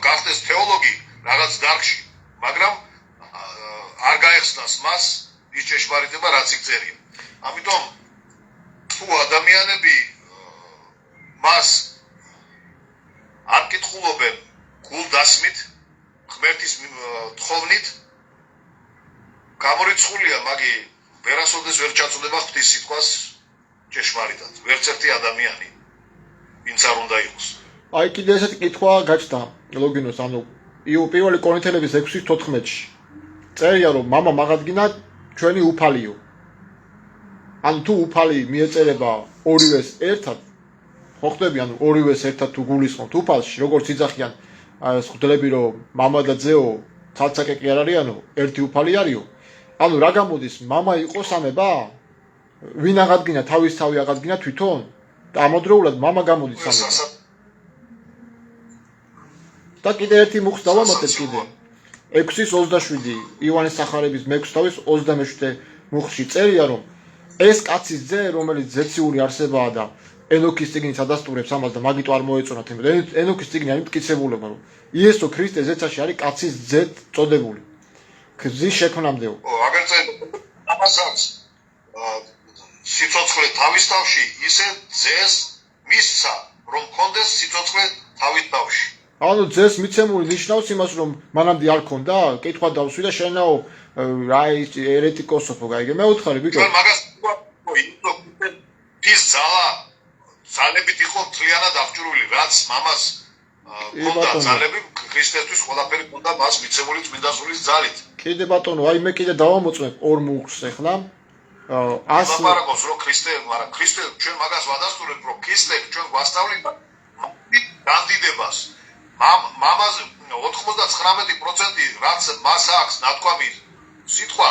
გახდეს თეოლოგი რაღაც დარგში, მაგრამ არ გაეხსნას მას ის ჭეშმარიტება, რაც იქ წერია. ამიტომ თუ ადამიანები მას არ კითხულობენ გულდასმით, ღმერთის თხოვნით, გამორიცხულია, მაგი ვერასოდეს ვერ ჩაწუდება ღვთის სიტყვას ჭეშმარიტად. ვერც ერთი ადამიანი, ვინც არ უნდა იყოს. აი კიდე ესეთი კითხვა გაჩნდა ლოგინოს, ანუ პირველი კორინთელების 6:14-ში. წერია რომ მამა მაგადგინა ჩვენი უფალიო. ანუ თუ უფალი მიეწერება ორივეს ერთად, ხო ხდები, ანუ ორივეს ერთად თუ გულისხმობთ უფალში, როგორც იძახიან ეს ღვთლები რომ მამა და ძეო ცალცაკე კი არ არიანო, ერთი უფალი არისო. ანუ რა გამოდის, მამა იყოს ანება? ვინ აღადგინა თავის თავი აღადგინა თვითონ? და ამავდროულად მამა გამოდის ანება. და კიდე ერთი მუხს დავამატებ კიდე. 6:27 ივანეს სახარების მე-6-ის 27 მუხში წერია რომ ეს კაცის ძე, რომელიც ზეციური არსებაა და ენოქის წიგნით ადასტურებს ამას და მაგიტო არ მოეწონათ, ენოქის წიგნი არის მტკიცებულება, რომ იესო ქრისტე ზეცაში არის კაცის ძე წოდებული. გზის შექმნამდეო. აგერწე ამასაც სიცოცხლე თავის თავში ისე ძეს მისცა, რომ კონდეს სიცოცხლე თავის თავში. ანუ ძეს მიცემული ნიშნავს იმას, რომ მანამდე არ ქონდა, კითხვა დავსვი და შენაო რა ის ერეტიკოსოფო გაიგე. მე უთხარი ბიჭო. ჩვენ მაგას ის ძალებით იყო ძალიანად აღჭურვილი, რაც მამას ქონდა ძალები, ქრისტესთვის ყველაფერი ქონდა მას მიცემული წმინდა სულის ძალით. კიდე ბატონო, აი მე კიდე დავამოწმებ ორ მუხს ახლა. ლაპარაკობს რომ ქრისტე, მაგრამ ქრისტე ჩვენ მაგას ვადასტურებთ, რომ ქრისტე ჩვენ გვასწავლიდა განდიდებას. მამაზე 99% რაც მას აქვს ნათქვამი სიტყვა,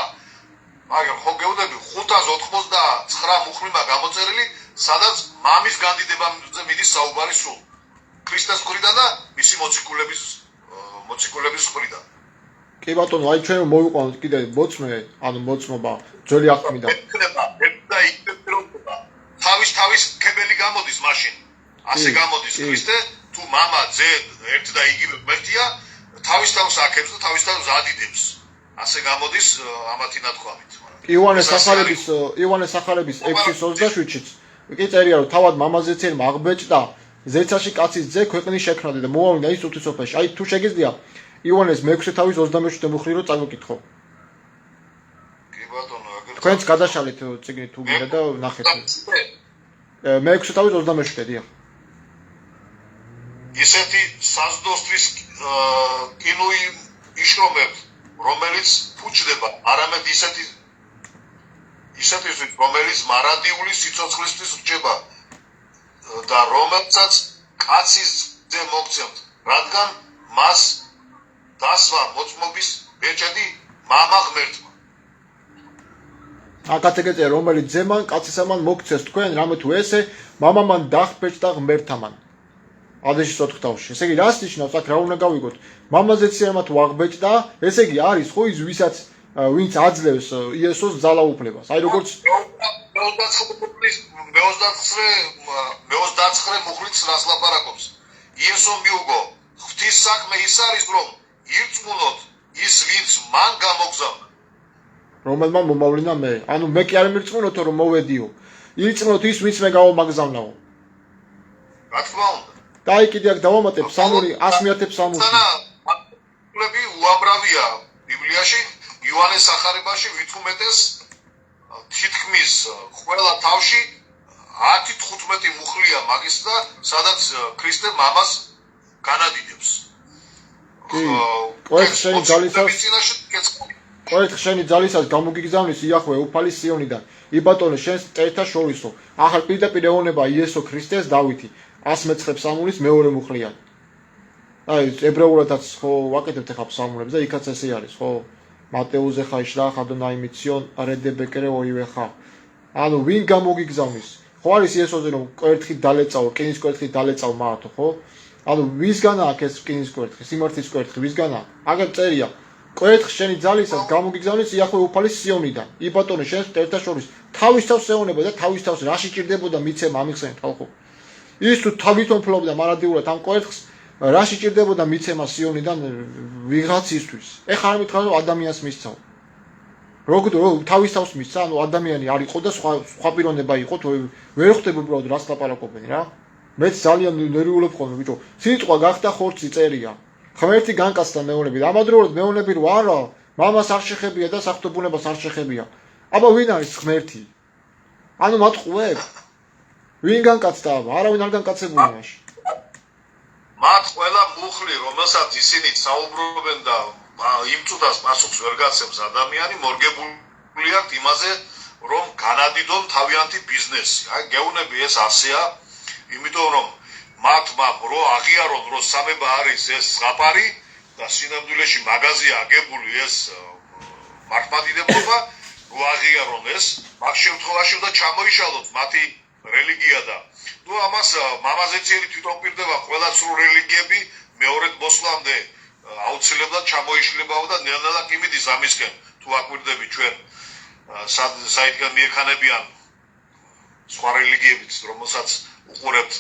მაგრამ ხო გეუბნები 599 მუხლია გამოწერილი, სადაც მამის განდიდებაზე მიდის საუბარი სულ. ქრისტეს მხრიდან და მისი მოციქულების მხრიდან. კი ბატონო, აი ჩვენ მოვიყვანოთ კიდე მოწმე, ანუ მოწმობა ძველი აღთქმიდან. და თავის ქებელი გამოდის მაშინ. ასე გამოდის ქრისტე, თუ მამა ძე ერთ და იგივე ღმერთია, თავის თავს აქებს და თავის თავს ადიდებს. ასე გამოდის ამათი ნათქვამით. ივანეს სახარების 6:27-იც კი წერია რომ თავად მამაზეცერმა აღბეჭდა ზეცაში კაცის ძე ქვეყნის შექმნადი და მოავლინა ის ღვთისმოფენში. აი თუ შეგიძლია ივანეს მე-6:27 მუხლი რო წამოკითხო. კი ბატონო, აგერ თქვენც გადაშალეთ წიგნი თუ გინდა და ნახეთ. მე-6:27 დიახ. ისეთი საზდოსთვის კინოი იშრომებს, რომელიც ფუჭდება, არამედ ისეთი რომელიც მარადიული სიცოცხლისთვის რჩება და რომელსაც კაცის ძე მოგცემთ, რადგან მას დასვა მოწმობის ბეჭედი მამა ღმერთმა. აკათეგეწია რომელიც ძემან კაცისამან მოგცეს თქვენ, რამე თუ ესე მამამან დახბეჭდა ღმერთამან. ადეში 4 თავში. ესე იგი რას ნიშნავს აქ რა უნდა გავიგოთ? მამაზეცერმა თუ აღბეჭდა, ესე იგი არის ხო ის ვისაც ვინც აძლევს იესოს ძალაუფლებას. აი როგორც მე-29 მუხლიც რას ლაპარაკობს. იესო მიუგო, ღვთის საქმე ის არის, რომ ირწმუნოთ ის ვინც მან გამოგზავნა. რომელმა მომავლინა მე. ანუ მე კი არ მირწმუნოთო რომ მოვედიო. ირწმუნოთ ის ვინც მე გავამაგზავნაო. რა თქმა უნდა. და აი კიდე აქ დავამატებ 100-ი. მუხლები უამრავია ბიბლიაში, ივანეს სახარებაში ვითუმეტეს თითქმის ყველა თავში 10-15 მუხლია მაგის და სადაც ქრისტე მამას განადიდებს. ყოველთ შენი ძალისას გამოგიგზავნის იახვე უფალი სიონიდან. იბატონე შენს წერთა შორისო. ახალ პირდაპირ ეუბნება იესო ქრისტეს დავითი. 109 ფსალმურის მეორე მუხლია. აი ებრაულადაც ხო ვაკეთებთ ახლა ფსალმურებს და იქაც ესე არის ხო? მატეუზე ხაიშრა ხადონაი მიციონ რედებეკერე ორივე ხა. ანუ ვინ გამოგიგზავნის? ხო არის იესოზე რომ კვერთხი დალეწაო, რკინის კვერთხი დალეწაო მათო, ხო? ანუ ვისგანაა აქ ეს რკინის კვერთხი, სიმართლის კვერთხი, ვისგანაა? აგერ წერია, კვერთხს შენი ძალისას გამოგიგზავნის იახვე უფალი სიონიდან. იბატონე შენს წერთა შორის თავის თავს ეუბნება და თავის თავს რაში ჭირდებოდა მიცემა ამიხსენეთ ხალხო. ის თუ თავითონ ფლობდა მარადიულად ამ კვერთხს რაში ჭირდებოდა მიცემა სიონიდან ვიღაცისთვის. ეხლა არ მითხრა რომ ადამიანს მისცაო. როგორ თავის თავს მისცა, ანუ ადამიანი არ იყო და სხვა პიროვნება იყო, ვერ ხვდები უბრალოდ რას ლაპარაკობენ რა. მეც ძალიან ნერვიულობ ხოლმე ბიჭო. სიტყვა გახდა ხორცი წერია. ღმერთი განკაცდა მეონები და ამავდროულად მეონები რო არა, მამას არ შეხებია და საფრთხებულებას არ შეხებია. აბა ვინ არის ღმერთი? ანუ მათყუებ? ვინ განკაცდა? არავინ არ განკაცებული მაშინ. მათ ყველა მუხლი, რომელსაც ისინი საუბრობენ და იმ წუთას პასუხს ვერ გაცემს ადამიანი, მორგებული აქვს იმაზე, რომ განადიდონ თავიანთი ბიზნესი. აი გეუბნები ეს ასეა, იმიტომ რომ მათმა რო აღიარონ, რომ სამება არის ეს ზღაპარი და სინამდვილეში მაღაზია აგებული ეს მართლმადიდებლობა, რო აღიარონ ეს, მაგ შემთხვევაში უნდა ჩამოიშალოთ მათი რელიგია და ნუ ამას მამაზეციერი თვითონ პირდება ყველა სრულ რელიგიები მეორედ მოსვლამდე აუცილებლად ჩამოიშლებაო და ნელ-ნელა კი მიდის ამისკენ თუ აკვირდები ჩვენ საითგან მიექანებიან სხვა რელიგიებიც რომელსაც უყურებთ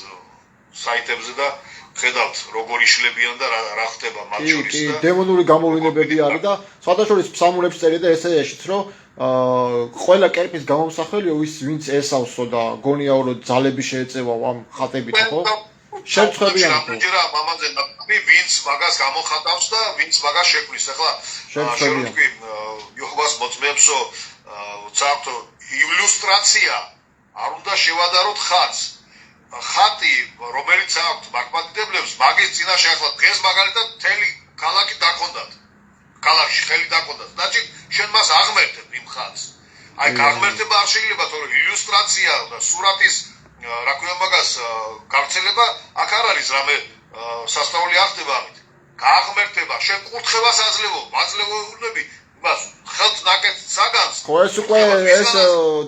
საიტებზე და ხედავთ როგორ იშლებიან და რა ხდება მათ შორის და კი დემონური გამოვლინებები არის და სხვადასხვა ფსალმურებს წერია და ესეაშიც რომ ყველა კერპის გამომსახველია ვინც ესავსო და გონიაო რომ ძალები შეეწევა ამ ხატებით ხო შეწყვებიან ჯერა მამაზე ნაკები ვინც მაგას გამოხატავს და ვინც მაგას შექმნის ახლა შეგვიყვი იოჰოვას მოწმეებსო ცალკე ილუსტრაცია არ უნდა შევადაროთ ხატს ხატი რომელიც აქვს მართლმადიდებლებს მაგის წინაშე ახლა დღეს მაგალითად მთელი ქალაქი დაკონდათ ქალაქში ხელი დაკონდათ значит შენ მას აღმერთებ იმ ხატს აი გაღმერთება არ შეიძლება თორე ილუსტრაცია და სურათის რა ქვია მაგას გავრცელება აქ არ არის რამე სასწაული არ ხდება ამით გაღმერთება შენ კურთხევას აძლევობები იმას ხელთ ნაკეთ საგანს ხო ეს უკვე ეს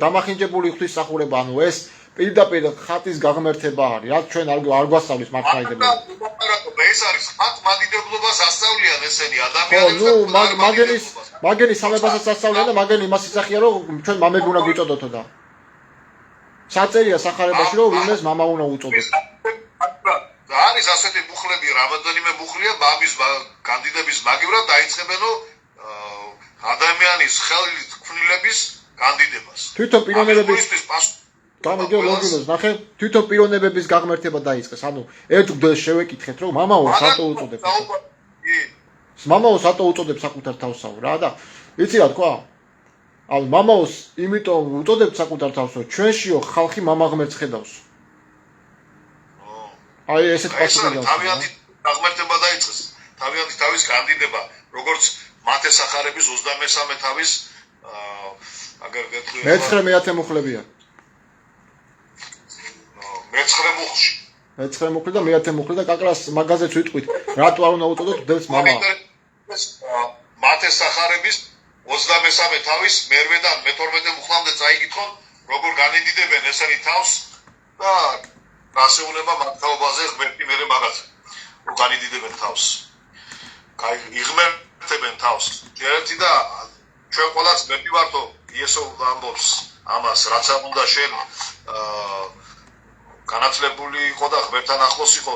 დამახინჯებული ღვთისმსახურება ანუ ეს პირდაპირ ხატის გაღმერთება არის რა ჩვენ არ გვასწავლის მართლმადიდებლობა ეს არის ხატმადიდებლობას ასწავლიან ესენი ადამიანებს ნუ მაგენის სამებასაც ასწავლიან და მაგენი იმას იცახია რომ ჩვენ მამები უნდა გვიწოდოთო და საწერია სახარებაში რომ ვინმეს მამა უნდა უწოდოთ არის ასეთი მუხლები რამოდენიმე მუხლია მამის კანდიდების მაგივრად დაიწყებენო ადამიანის ხელით ქმნილების კანდიდებას თვითონ პიროვნებების გამიგე ლოგინოს ნახე თვითონ პიროვნებების გაღმერთება დაიწყეს ანუ ერთ გდელს შევეკითხეთ რომ მამაო სატო უწოდებს მამაო სატო უწოდებს საკუთარ თავსაო რა და იცი რა თქვა ანუ მამაოს იმიტომ უწოდებთ საკუთარ თავსო ჩვენშიო ხალხი მამაღმერთს ხედავს აი ესეთ პასუხი თავიანთი გაღმერთება დაიწყეს თავიანთი თავის კანდიდება როგორც მათე სახარების 23 თავის აგერ გეტყვი მე-19 მუხლებია მე-19 მუხლი და მე-10 მუხლი და კაკრას მაგაზეც ვიტყვით რატო არ უნდა უწოდოთ გდელს მამა მათე სახარების 23 თავის მე-8-დან მე-12 მუხლამდე წაიკითხონ როგორ განიდიდებენ ესენი თავს და რასეულება მაგთაობაზე ღმერთი მერე მაგაზე რომ განიდიდებენ თავს იღმერთებენ თავს ერთი და ჩვენ ყველაც ღმერთი ვართო იესო ამბობს ამას რაც არ უნდა შენ განათლებული იყო და ღმერთთან ახლოს იყო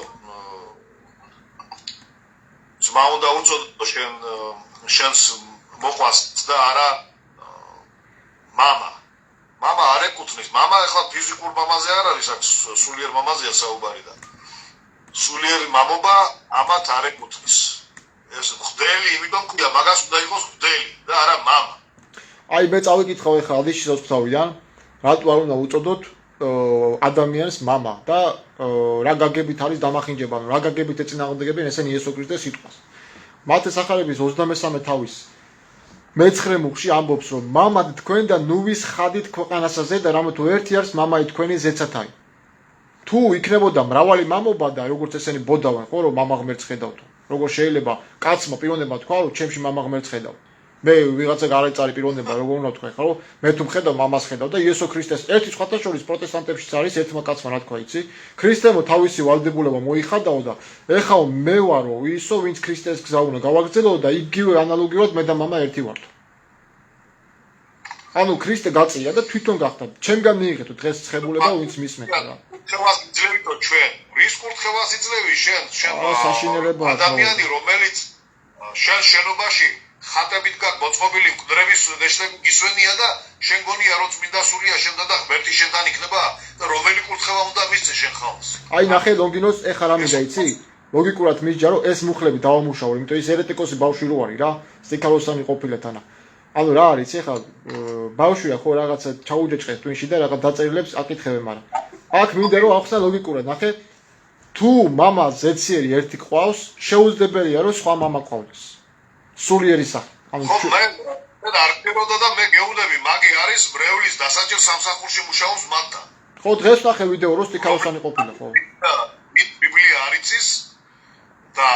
ძმა უნდა უწოდო შენს მოყვას და არა მამა არ ეკუთვნის მამა ახლა ფიზიკურ მამაზე არ არის აქ სულიერ მამაზეა საუბარი და სულიერი მამობა ამათ არ ეკუთვნის ეს ხდელი იმიტომ ქვია მაგას უნდა იყოს ხდელი და არა მამა აი მე წავიკითხავ ახლა ადიშის ოცნავიდან რატო არ უნდა უწოდოთ ადამიანს მამა და რა გაგებით არის დამახინჯება რა გაგებით ეწინააღმდეგებენ ესენი იესო ქრისტეს სიტყვას მათე სახარების 23 თავის მე-9 მუხლში ამბობს რომ მამად თქვენ და ნუვის ხადით ქვეყანასაზე და რამე თუ ერთი არის მამაი თქვენი ზეცათაი თუ იქნებოდა მრავალი მამობა და როგორც ესენი ბოდავენ ხო რომ მამა ღმერთს ხედავთო როგორ შეიძლება კაცმა პიროვნება თქვა რომ ჩემში მამა ღმერთს ხედავ მე ვიღაცა გარეწარი პიროვნება როგორ უნდა თქვა ხო მე თუ მხედავ მამას ხედავ და იესო ქრისტეს ერთი სხვათა შორის პროტესტანტებშიც არის ერთმა კაცმა რა თქვა იცი ქრისტემო თავისი ვალდებულება მოიხადაო და ეხაო მე ვარო ისო ვინც ქრისტეს გზა უნდა გავაგრძელო და იგივე ანალოგიურად მე და მამა ერთი ვართ ანუ ქრისტე გაწია და თვითონ გახდა ჩემგან მიიღეთო დღეს ცხებულება ვინც მისმენთ რა კურთხევას იძლევითო ჩვენ რის კურთხევას იძლევი შენ საშინელებაა ადამიანი რომელიც შენ შენობაში ხატებით გაკ მოწყობილი მკვდრების ნიშნები გისვენია და შენ გონია რომ წმინდა სულია შენ და ღმერთი შენთან იქნება და რომელი კურთხევა უნდა მისცე შენ ხალხს აი ნახე ლოგინოს ეხლა რა მინდა იცი ლოგიკურად მისჯა რომ ეს მუხლები დავამუშავო იმიტომ ის ერეტიკოსი ბავშვი რო არის რა სტიქალოსანი ყოფილა თანა ანუ რა არის ეხლა ბავშვია ხო რაღაცა ჩაუჯეჭყეს twin-ში და რაღაც დაწერილებს აკითხებენ მაგრამ აქ მინდა რომ ახსნა ლოგიკურად ნახე თუ მამა ზეციერი ერთი ყავს შეუძლებელია რომ სხვა მამა ყავდეს სულიერი სახე. ანუ ხო მე არ გქონდა და მე გეუბნები მაგი არის მრევლის დასაჯერ სამსახურში მუშაობს მათთან. ხო დღეს ნახე ვიდეო როსტი ქალოსანი ყოფილა ხო. ბიბლია არ იცის და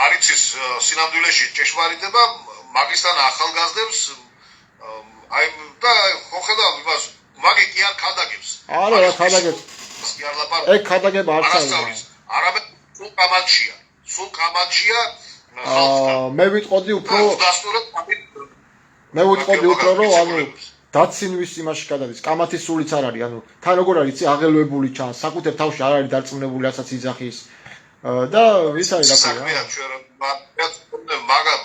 არ იცის სინამდვილეში ჭეშმარიტება მაგისთან ახალგაზრდებს აი და ხო ხედავ იმას მაგი კი არ ხადაგებს. არა რა ხადაგებს. ეგ ხადაგება არ წავიდა. არამედ სულ კამათშია. სულ კამათშია მე ვიტყოდი უფრო რომ ანუ დაცინვის იმაში გადადის. კამათის სულიც არ არის, ანუ თან როგორ არის იცი აღელვებული ჩანს, საკუთარ თავში არ არის დარწმუნებული რასაც იძახის. და ის არის რა ქვია.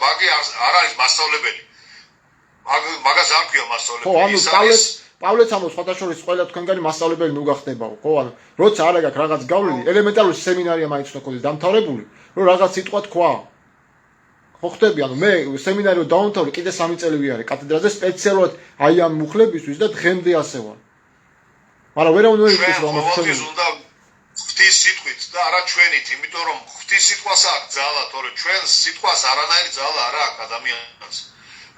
მაგი არ არის მასწავლებელი. მაგას არ ქვია მასწავლებელი. ხო, ანუ პავლეც ამბობს სხვადასხვა ყველა თქვენგანი მასწავლებელი ნუ გახდებაო, ხო? ანუ როცა არ აქვს რაღაც გავლილი, ელემენტარული სემინარია მაინც უნდა ქონდეს დამთავრებული, რომ რაღაც სიტყვა თქვა. ხო ხტები, ანუ მე სემინარი დავამთავრე, კიდე 3 წელი ვიარე კათედრაზე სპეციალურად აი ამ მუხლებისთვის და დღემდე ასე ვარ. მაგრამ ვერავინ ვერ იცის რომ ამას უნდა ღვთის სიტყვით და არა ჩვენით, იმიტომ რომ ღვთის სიტყვას აქვს ძალა, თორე ჩვენ სიტყვას არანაირი ძალა არ აქვს ადამიანს.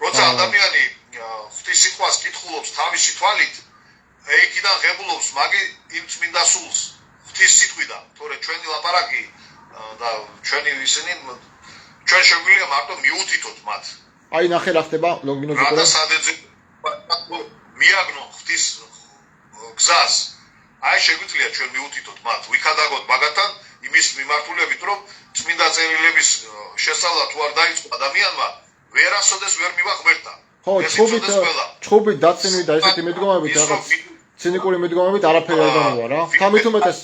როცა ადამიანი ღვთის სიტყვას კითხულობს თავისი თვალით, იქიდან ღებულობს მაგი იმ წმინდა სულს ღვთის სიტყვიდან, თორე ჩვენი ლაპარაკი და ჩვენი ისინი ჩვენ შეგვიძლია მარტო მიუთითოთ მათ. აი ნახე რა ხდება ლონგინოს უკრა. რა სადეძე მიაგნო ღვთის გზას. აი შეგვიძლია ჩვენ მიუთითოთ მათ. ვიქადაგოთ მაგათთან იმის მიმართულებით, რომ წმინდა წერილების შესწავლა თუ არ დაიწყო ადამიანმა, ვერასოდეს ვერ მივახმერდა. ხო, ჩხუბით დაცინვით და ესეთი მიდგომებით რაღაც ცინიკური მიდგომებით არაფერი არ გამოვა რა. თამით უმეტეს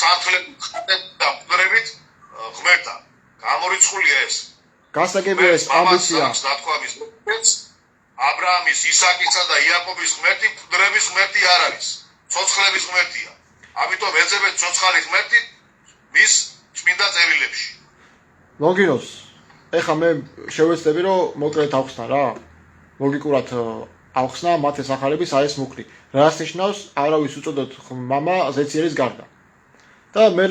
საათლები და მკვდრებით ღმერთთან. გამორიცხულია ეს. გასაგებია ეს ამბიცია. დათქვამის მეც ა ブラ ამის, ისააკისა და იაკობის ღმერთი მკვდრების ღმერთი არ არის. ცოცხლების ღმერთია. ამიტომ ეძებეთ ცოცხალი ღმერთი მის წმინდა წერილებში. ლოგინოს. ეხა მე შევეცდები რომ მოკლედ ავხსნა რა. ლოგიკურად ავხსნა მათ ეს ახალების აი ეს მუქრი. რას ნიშნავს არავის უწოდოთ მამა ზეციერის გარდა. და მე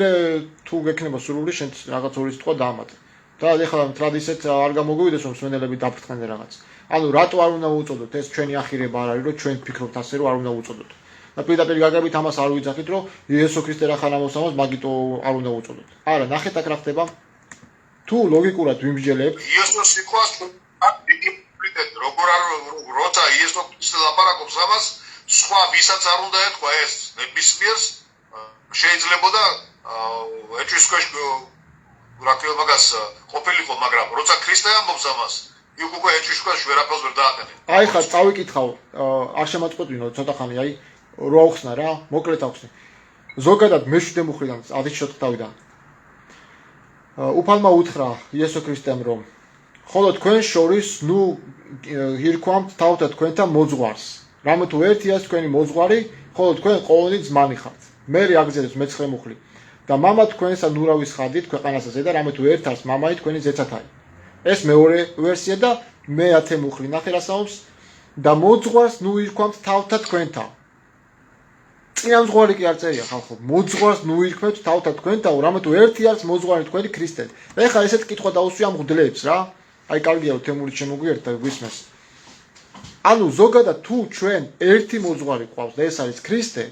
თუ გექნება სურვილი შენ რაღაც ორი სიტყვა დაამატე. და ეხლა ტრადიციით არ გამოგვივიდეს რომ სვენელები დაფრთხნენ რაღაც. ანუ რატო არ უნდა უწოდოთ ეს ჩვენი ახირება არ არის რომ ჩვენ ვფიქრობთ ასე რომ არ უნდა უწოდოთ. და პირდაპირ გაგებით ამას არ ვიძახით რომ იესო ქრისტე რა ხან ამოსამოს მაგიტო არ უნდა უწოდოთ. არა, ნახეთ აქ რა ხდება. თუ ლოგიკურად ვიმსჯელებთ იესოს სიტყვას როგორ არ როცა იესო ქრისტე ლაპარაკობს ამას სხვა ვისაც არ უნდა ეთქვა ეს ნებისმიერს შეიძლებოდა ეჭვის ქვეშ რა ქვია მაგას ყოფილიყო, მაგრამ როცა ქრისტე ამბობს ამას იქ უკვე ეჭვის ქვეშ ვერაფერს ვერ დააყენე. აი ხა წავიკითხავ არ შემაწყვეტინო ცოტა ხანი აი რო ავხსნა რა მოკლედ ავხსნე. ზოგადად მეშვიდე მუხრიდან ადის შეტყავიდან უფალმა უთხრა იესო ქრისტემ რომ ხოლო თქვენ შორის ნუ ჰირქვამთ თავთა თქვენთან მოძღვარს. რამე თუ ერთია თქვენი მოძღვარი, ხოლო თქვენ ყოველი ძმანი ხართ. მე რეაგზერებს მე-9 მუხლი. და მამა თქვენსა ნურავის ხადით ქვეყანასა ზედა, რამე თუ ერთ არის მამაი თქვენი ზეცათაი. ეს მეორე ვერსია და მე-10 მუხლი. ნახე რა საუბს და მოძღვარს ნუ ირქვამთ თავთა თქვენთან. წინამძღვარი კი არ წერია ხალხო. მოძღვარს ნუ ირქვეთ თავთა თქვენთან, რამე თუ ერთი არის მოძღვარი თქვენი ქრისტე. და ეხლა ესეთ კითხვა დაუსვი ამ მღვდლებს რა. აი კარგია თემური შემოგვიერთდა გვისმეს. ანუ ზოგადად თუ ჩვენ ერთი მოძღვარი ყავს და ეს არის ქრისტე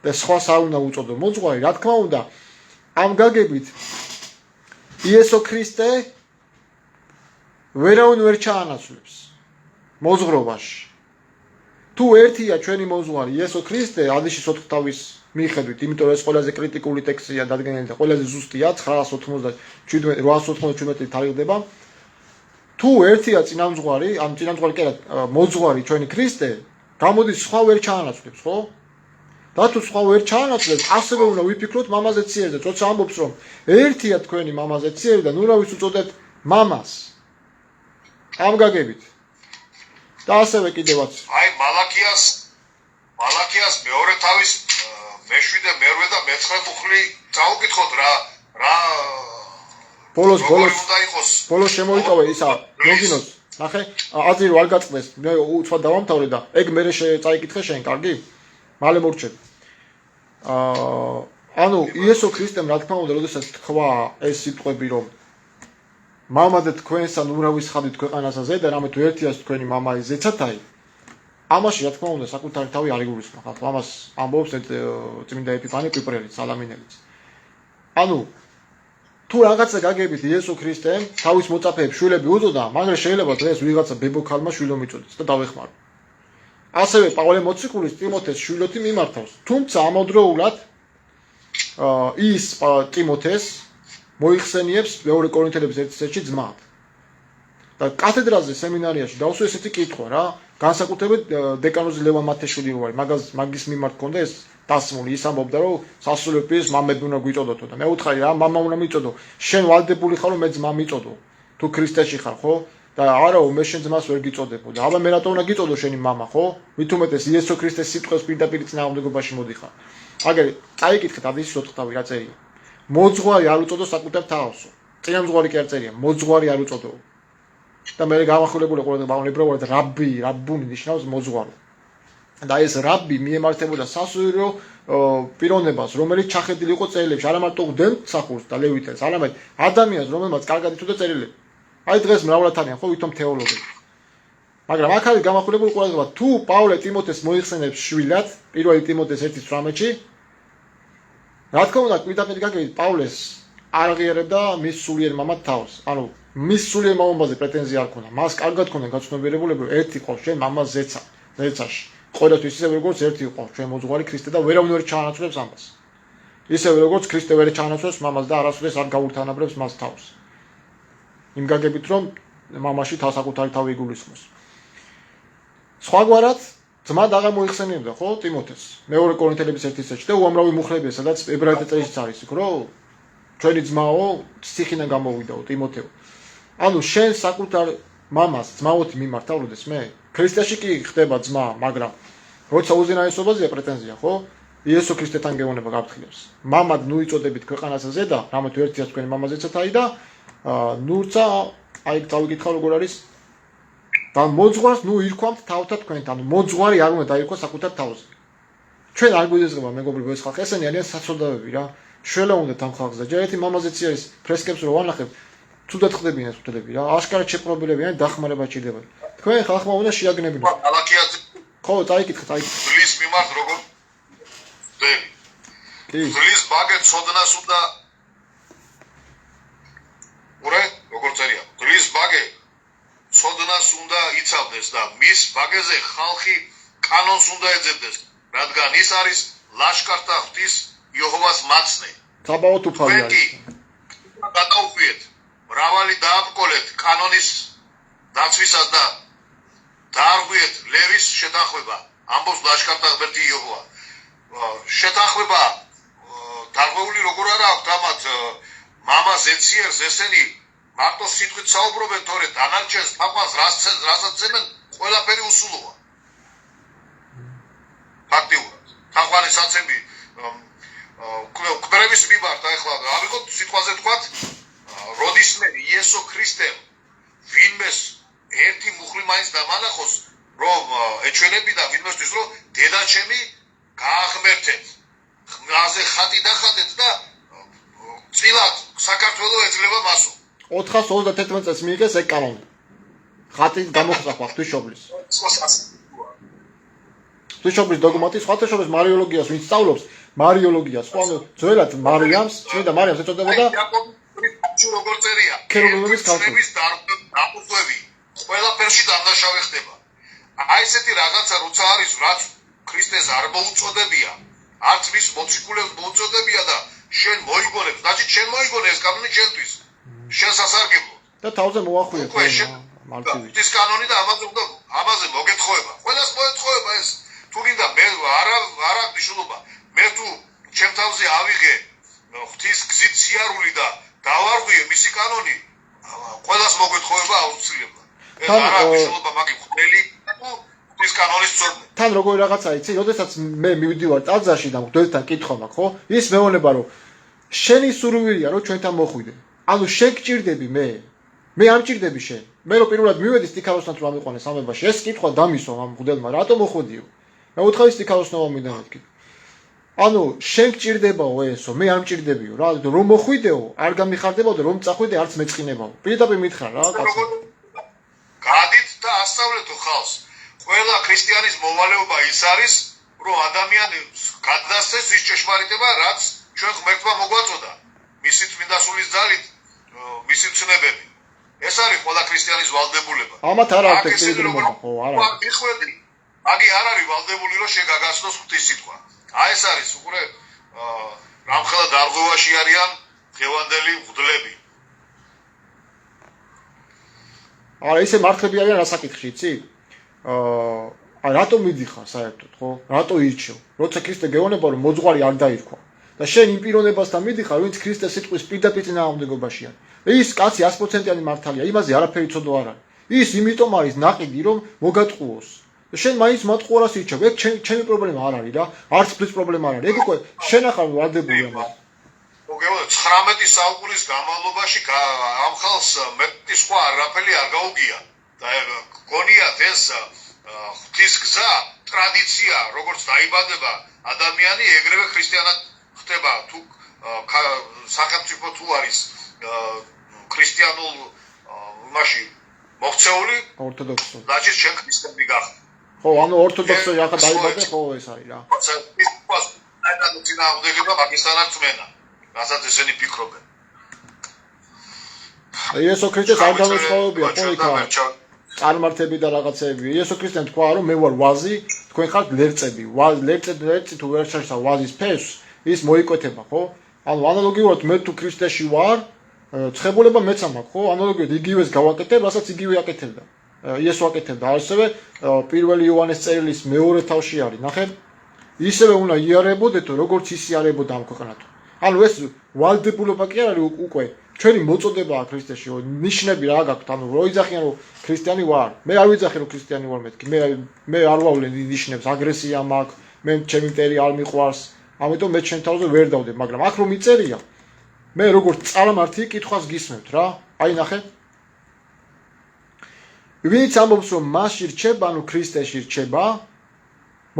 და სხვას არ უნდა უწოდო მოძღვარი, რა თქმა უნდა, ამ გაგებით იესო ქრისტე ვერავინ ვერ ჩაანაცვლებს მოძღვრობაში. თუ ერთია ჩვენი მოძღვარი იესო ქრისტე, ადიშის 4 თავის მიხედვით, იმიტომ რომ ეს ყველაზე კრიტიკული ტექსტია დადგენილი და ყველაზე ზუსტია 897 თარიღდება. თუ ერთია წინამძღვარი, ან წინამძღვარი კი არა, მოძღვარი ჩვენი ქრისტე, გამოდის სხვა ვერ ჩაანაცვლებს, ხო? და თუ სხვა ვერ ჩაანაცვლებს, ასევე უნდა ვიფიქროთ მამაზე ციერ და როცა ამბობს რომ ერთია თქვენი მამაზე ციერ და ნურავის უწოდებთ მამას. ამ გაგებით. და ასევე კიდევაც. აი მალაკიას მეორე თავის მე-7, მე-8 და მე-9 მუხლი წაუკითხოთ რა ბოლოს შემოიტოვე ისა ლოგინოს. ნახე, აზრი რო არ გაწყდეს, მე უცბად დავამთავრე და ეგ მე წაიკითხე შენ, კარგი? მალე მორჩები. ანუ იესო ქრისტემ რა თქმა უნდა, როდესაც თქვა ეს სიტყვები რომ მამაზე თქვენსა ნურავის ხადით ქვეყანასა ზედა, რამე თუ ერთიას თქვენი მამა ზეცათაი. ამაში რა თქმა უნდა საკუთარი თავი არ იგულისხმობ. ახლა ამას ამბობს წმინდა ეპიფანე კვიპრელი, სალამინელიც. ანუ თუ რაღაცა გაგებით იესო ქრისტემ თავის მოწაფეებს შვილები უწოდა, მაგრამ შეიძლება დღეს ვიღაცა ბებოქალმა შვილო მიწოდეს და დავეხმარო. ასევე პავლე მოციქულის ტიმოთეს შვილოთი მიმართავს. თუმცა ამავდროულად ის ტიმოთეს მოიხსენიებს მეორე კორინთელების 1:1-ში ძმად. და კათედრაზე სემინარიაში დავსვი ესეთი კითხვა რა, განსაკუთრებით დეკანოზი ლევან მათეშვილი ვარ, მაგის მიმართ ქონდა ეს დასმული, ის ამბობდა რომ სასულიერო მამები უნდა გვიწოდოთო და მე უთხარი რა, მამა უნდა მიწოდო, შენ ვალდებული ხარ რომ მე ძმა მიწოდო, თუ ქრისტეში ხარ ხო? და არაო მე შენ ძმას ვერ გიწოდებო და აბა მე რატო უნდა გიწოდო შენი მამა ხო? მით უმეტეს იესო ქრისტეს სიტყვას პირდაპირ წინააღმდეგობაში მოდიხარ. აგერ წაიკითხეთ ადის სოთხთავი რა წერია. მოძღვარი არ უწოდო საკუთარ თავს. წინამძღვარი კი არ წერია, მოძღვარი არ უწოდო. და მე გამახვილებული ყურადღება ებრაულად რაბუნი ნიშნავს მოძღვარი. და ეს რაბი მიემართებოდა სასულიერო პიროვნებას, რომელიც ჩახედილი იყო წერილებში, არა მარტო მღვდელმსახურს და ლევიტელს, არამედ ადამიანს, რომელმაც კარგად იცოდა წერილები. აი დღეს მრავლად არიან ხო ვითომ თეოლოგები. მაგრამ აქ არის გამახვილებული ყურადღება, თუ პავლე ტიმოთეს მოიხსენებს შვილად, პირველი ტიმოთეს 1:18-ში, რა თქმა უნდა, პირდაპირ გაგებით პავლეს არ აღიარებდა მის სულიერ მამად თავს. ანუ მის სულიერ მამაზე პრეტენზია არ ქონდა. მას კარგად ქონდა გაცნობიერებულები, რომ ერთი ყავს შენ მამას ზეცაში. ყოველთვის ისე როგორც ერთი ყავს ჩვენ მოძღვარი ქრისტე და ვერავინ ვერ ჩაანაცვლებს ამას. ისე როგორც ქრისტე ვერ ჩაანაცვლებს მამას და არასოდეს არ გაურთანაბრებს მას თავს. იმ გაგებით რომ მამაში საკუთარი თავი იგულისხმოს. სხვაგვარად ძმად აღარ მოიხსენიებდა ხო ტიმოთეს. მეორე კორინთელების 1:1-ში და უამრავი მუხლებია, სადაც ებრაელთა წერილშიც არის იქ რომ ჩვენი ძმაო ციხიდან გამოვიდაო ტიმოთეო. ანუ შენ საკუთარ მამას ძმაოთი მიმართავდეს მე? ქრისტეში კი ხდება ძმა, მაგრამ როცა უზენაესობაზეა პრეტენზია, ხო? იესო ქრისტესთან გეუბნება გაფრთხილებს. მამად ნუ იწოდებით ქვეყანასა ზედა, რამე თუ ერთიას თქვენი მამაზეცათაი და ნურცა აი დავიკითხავ როგორ არის და მოძღვარს ნუ ირქვამთ თავთა თქვენთან, ანუ მოძღვარი არ უნდა დაირქვა საკუთარ თავზე. ჩვენ არ გვიძება მეგობრებო ეს ხალხი, ესენი არიან საცოდავები რა. შველა უნდათ ამ ხალხს და ჯერ ერთი მამაზეცი არის ფრესკებს რო ვანახებ, თუდად ხდებიან ეს მთლები რა. აშკარად შეპრობილები ან დახმარება ჭირდება. თქვენ ხალხმა უნდა შეაგნებინო. ალაკიაზე ხო, წაიკითხეთ, აი. ძვლის მიმართ როგორ დები. კი. ძვლის ბაგე ცოდნას უნდა ურე, როგორ წერია? ძვლის ბაგე ცოდნას უნდა იცავდეს და მის ბაგეზე ხალხი კანონს უნდა ეძებდეს, რადგან ის არის ლაშქართა ღვთის იეჰოვას მაცნე. საბაოთ უფალი არის. გადაუხვიეთ, მრავალი დააბკოლეთ კანონის დაცვისას და დაარღვიეთ ლევის შეთანხმება, ამბობს ლაშქართა ღმერთი იეჰოვა. შეთანხმება დარღვეული როგორ არა აქვს ამათ მამას ეციერს ესენი მარტო სიტყვით საუბრობენ, თორე დანარჩენს თაყვანს რასაც ძებენ, ყველაფერი უსულოა. ფაქტიურად. თაყვანის აცემი კვირების მიმართ ახლა ავიღოთ სიტყვაზე თქვათ როდისმე იესო ქრისტემ ვინმეს ერთი მუხლი მაინც დამანახოს რომ ეჩვენებინა ვინმესთვის რომ დედაჩემი გააღმერთეთ ხმაზე ხატი დახატეთ და წილად საქართველოს ეძლევა მასო 431 წელს მიიღეს ეგ კანონი ხატი გამოხსახვა ღვთისმშობლის ღვთისმშობლის დოგმატი სხვათაშორის მარიოლოგიას ვინც სწავლობს მარიოლოგიას ხო ანუ ძველად მარიამს წმინდა მარიამს ეწოდებოდა როგორ წერია ქერუბიმების ქალწულების დაფუძვები ყველაფერში დამნაშავე ხდება აი ესეთი რაღაცა როცა არის რაც ქრისტეს არ მოუწოდებია არც მის მოციქულებს მოუწოდებია და შენ მოიგონებს значит შენ მოიგონე ეს კანონი შენთვის შენ სასარგებლო და თავზე მოახვიე მარტივი ის კანონი და ამაზე მოგეთხოვება ყველას მოეთხოვება ეს თუ გინდა მე არა მნიშვნელობა მე თუ ჩემ თავზე ავიღე ღვთის გზით სიარული და დავარღვიე მისი კანონი ყველას მოგეთხოვება აუცილებლად ეს არა მნიშვნელობა მაგი ღვთელი ღვთის კანონის წოდნა თან როგორი რაღაცა იცი როდესაც მე მივდივარ ტაძარში და მღვდელთან კითხვა მაქვს ხო ის მეუბნება რომ შენი სურვილია რომ ჩვენთან მოხვიდე ანუ შენ გჭირდები მე არ მჭირდები შენ მე რო პირველად მივედი სტიქაროსთან თუ ამიყვანე სამებაში ეს კითხვა დამისვა ამ მღვდელმა რატომ მოხვედიო მე უთხარი სტიქაროსნავა მინდა მეთქი ანუ შენ გჭირდებაო ესო, მე არ მჭირდებიო რა, რომ მოხვიდეო, არ გამიხარდებაო და რომ წახვიდე არც მეწყინებაო. პირდაპირ მითხრა რა, კაცო. გადით და ასწავლეთო ხალხს. ყველა ქრისტიანის მოვალეობა ის არის, რომ ადამიანი გადასცეს ის ჭეშმარიტება, რაც ჩვენ ღმერთმა მოგვაწოდა. მისი წმინდასულის ძალით, მისი ცნებები. ეს არის ყველა ქრისტიანის ვალდებულება. ამათ არ არის ტექნიკურობა, ხო, არ არის. მიხვედი, აგი არ არის ვალდებული, რომ შეგაგაცნოს ღვთის სიტყვა. აი ეს არის უყურე რამხელა დარღვევაში არიან ღევანდელი მღვდლები. არა, ისე მართლები არიან რასაკითხში, იცი? რატომ მიდიხარ საერთოდ, ხო? რატო ირჩევ? როცა ქრისტე გეუბნება, რომ მოძღვარი არ დაირქვა. და შენ იმ პიროვნებასთან მიდიხარ, ვინც ქრისტეს სიტყვის პირდაპირ წინააღმდეგობაში არის. ის კაცი 100%-იანი მართალია, იმაზე არაფერი ცოდვა არ არის. ის იმიტომ არის ნაყიდი, რომ მოგატყუოს. და შენ მაინც მატყუარას ირჩევ. ეგ ჩემი პრობლემა არ არის რა. არც ფრის პრობლემა არ არის. ეგ უკვე შენ ახალ ვალდებული ამას. მოგევა 19 საუკუნის განმავლობაში ამ ხალხს მეტი სხვა არაფერი არ გაუგია. და გონიათ ეს ღვთის გზა, ტრადიცია, როგორც დაიბადება ადამიანი, ეგრევე ქრისტიანად ხდება. თუ სახელმწიფო თუ არის ქრისტიანულ იმაში მოქცეული, ორთოდოქსი. значит, შენ ქრისტიანი გახდა. ხო, ანუ ორთოდოქსი ახლა დაიბადე, ხო, ეს არის რა. ის ყავს წინააღმდეგობა მაგისთან არ წმენა. რასაც ესენი ფიქრობენ. იესო ქრისტეს არ განსხვავებია, ხო, იქა. წარმართები და რაღაცეები. იესო ქრისტემ თქვა, რომ მე ვარ ვაზი, თქვენ ხართ ლერწები. ლერწი თუ ვერ შეშა ვაზის ფესს, ის მოიკვეთება, ხო? ანუ ანალოგიურად მე თუ ქრისტეში ვარ, ცხებულება მეც ამაქვს, ხო? ანალოგიურად იგივეს გავაკეთებ, რასაც იგივე აკეთებდა. იესო აკეთებდა. ასევე პირველი იოანეს წერილის მეორე თავში არის. ნახე? ისევე უნდა იარებოდეთო, როგორც ის იარებოდა ამ ქვეყანათო. ანუ ეს ვალდებულობა კი არის უკვე ჩვენი მოწოდებაა ქრისტეში, ნიშნები რა გაქვთ, ანუ რო იძახიან რომ ქრისტიანი ვარ. მე არ ვიძახი რომ ქრისტიანი ვარ მეთქი. მე არ ვავლენ ნიშნებს, აგრესია მაქვს, მე ჩემი მტერი არ მიყვარს. ამიტომ მე ჩემ თავზე ვერ დავდებ, მაგრამ აქ რომ იწერია, მე როგორც წარმართი კითხვას გისმევთ რა. აი ნახე. ვინც ამბობს რომ მასში რჩება, ანუ ქრისტეში რჩება,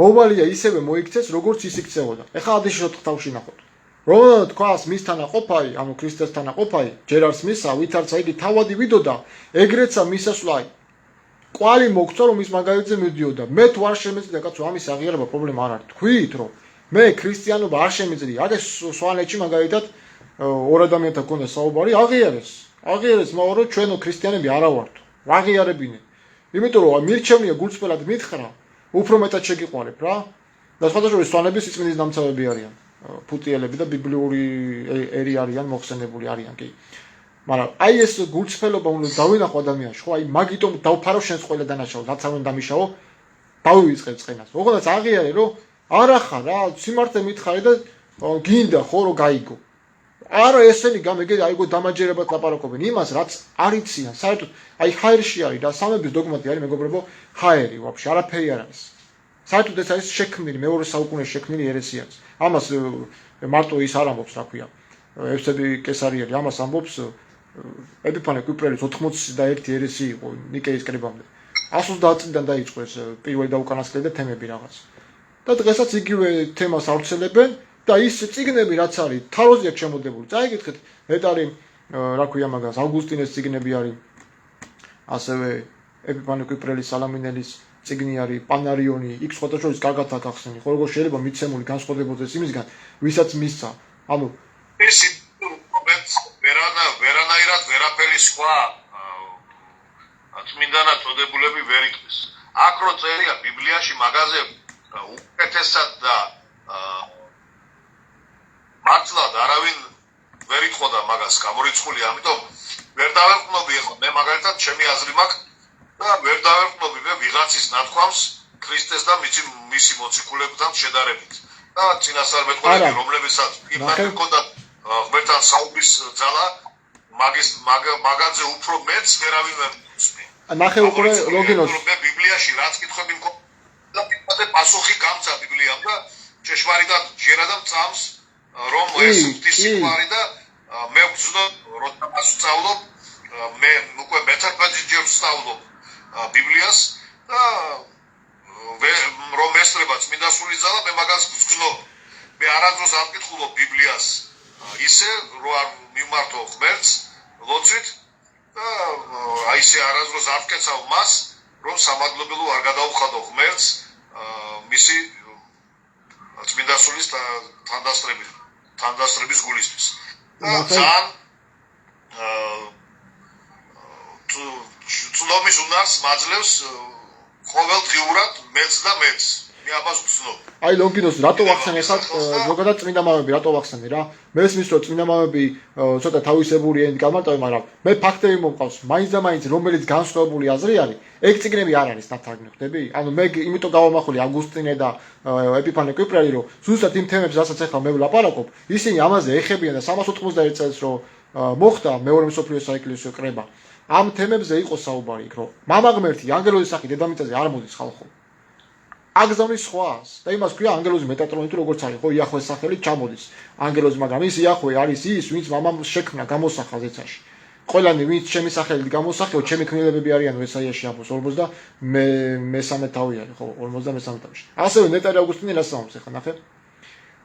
მოვალია ისევე მოიქცეს, როგორც ის იქცეოდა. ეხლა ადეშოთ თავში ნახოთ. რომ თქვას მისთან აყოფაი, ანუ ქრისტესთან აყოფაი, ჯერ არც მისა, ვითარცა იგი თავადი ვიდოდა, ეგრეცა მისასვლაი. კვალი მოგწვა რომ ის მაგალითზე მიდიოდა. მე თუ არ შემეძლია კაცო ამის აღიარება პრობლემა არ არის. თქვით რომ მე ქრისტიანობა არ შემეძლია. არის სვანეთში მაგალითად ორ ადამიანთან გქონდა საუბარი, აღიარეს, მაგრამ რომ ჩვენო ქრისტიანები არა ვართ. აღიარებინე. იმიტომ რომ მირჩევნია გულწრფელად მითხრა, უფრო მეტად შეგიყვარებ რა. და სხვადასხვა სვანების სიწმინდის დამცავები არიან. ფუტიელები და ბიბლიური ერი არიან, მოხსენებული არიან კი. მაგრამ აი ეს გულწრფელობა უნდა დავინახო ადამიანში, ხო? აი მაგიტომ დავფარო შენს ყველა დანაშაულს, რაც არ უნდა დამიშაო, დავივიწყებ წყენას. ოღონდ აღიარე რომ არა ხარ რა, სიმართლე მითხარი და გინდა ხო რომ გაიგო. არა ესენი გამეგე აიგო დამაჯერებად ლაპარაკობენ იმას, რაც არ იციან. საერთოდ აი ჰაერში არის და სამების დოგმატი არის მეგობრებო, ჰაერი ვაფშე არაფერი არ არის. საერთოდ ეს არის შექმნილი მეორე საუკუნეში შექმნილი ერესია. ამას მარტო ის არ ამბობს, რა ქვია. ევსები კესარიელი ამას ამბობს ეპიფანე კვიპრელის 81 ერესი იყო ნიკეის კრებამდე. 130 წლიდან დაიწყო ეს პირველი და უკანასკნელი და თემები რაღაც. და დღესაც იგივე თემას ავრცელებენ და ის წიგნები რაც არის, თაროზეა შემოდებული. წაიგეთ, ეს არის რა ქვია მაგას, ავგუსტინეს წიგნები არის. ასევე ეპიფანე კვიპრელის სალამინელის წიგნი არის, პანარიონი, იქ სხვადასხვა კარგად აკახსენი. ხო როგორ შეიძლება მიცემული განსხვავდებოდეს იმისგან, ვისაც მისცა. ანუ ეს ვერანაირად ვერაფერი სხვა წმინდანად წოდებულები ვერ იყვის. აქ რო წერია ბიბლიაში მაგაზე უკეთესად და მართლად არავინ ვერ ითხოვდა მაგას გამორიცხული, ამიტომ ვერ დავერყნობი ახლა მე მაგალითად ჩემი აზრი მაქვს და ვერ დავერყნობი მე ვიღაცის ნათქვამს ქრისტეს და მისი მოციქულებთან შედარებით. და წინასწარმეტყველები რომლებსაც იმათ ჰქონდათ ღმერთთან საუბრის ძალა მაგაზე უფრო მეც ვერავინ ვერ მოსმე. ნახე უკვე ლოგინოს მე ბიბლიაში რაც კითხები მქონდა და პასუხი გამცა ბიბლიამ და ჭეშმარიტად ჟერადამ წამს რომ ეს ღვთისმსიყვარი და მე ვზნო როცა ვსწავლობ მე უკვე მე-11 ჯერ ვსწავლობ ბიბლიას და რომ ესწრება წმინდა სული ძალა მე მაგას ვგზნობ მე არასდროს არ მკითხულობ ბიბლიას ისე რომ არ მიმართო ღმერთს ლოცვით და აი ესე არასდროს არ მკეცავ მას რომ სამადლობელო არ გადაუხადო ღმერთს მისი წმინდა სულის თანდასწრების გულისთვის და ძალიან ცუდობის უნარს მაძლევს ყოველდღიურად მეც და მეც მე ამას ვცნობ. აი ლონგინოს რატო ვახსენე ხარ ზოგადად წმინდა მამები რატო ვახსენე რა მესმის რომ წმინდა მამები ცოტა თავისებური ენით გამარტავენ მაგრამ მე ფაქტები მომყავს მაინც და მაინც რომელიც განსხვავებული აზრი არის ეგ წიგნები არ არის ნათარგმნი ხდები ანუ მე იმიტომ გავამახვილე ავგუსტინე და ეპიფანე კვიპრელი რომ ზუსტად იმ თემებს რასაც ახლა მე ვლაპარაკობ ისინი ამაზე ეხებიან და 391 წელს რომ მოხდა მეორე მსოფლიო საეკლესიო კრება ამ თემებზე იყო საუბარი იქ რომ მამა ღმერთი ანგელოზის სახით დედამიწაზე არ მოდის ხალხო აგზავნის სხვას და იმას ქვია ანგელოზი მეტატრონი თუ როგორც არის ხო იახვეს სახელით ჩამოდის ანგელოზი მაგრამ ის იახვე არის ის ვინც მამამ შექმნა გამოსახა ზეცაში ყველანი ვინც ჩემი სახელით გამოსახეო ჩემი ქმნილებები არიან ესაიაში აბოს 53 თავი არის ხო 53 თავში ასევე ნეტარი ავგუსტინე რას ამბობს ახლა ნახე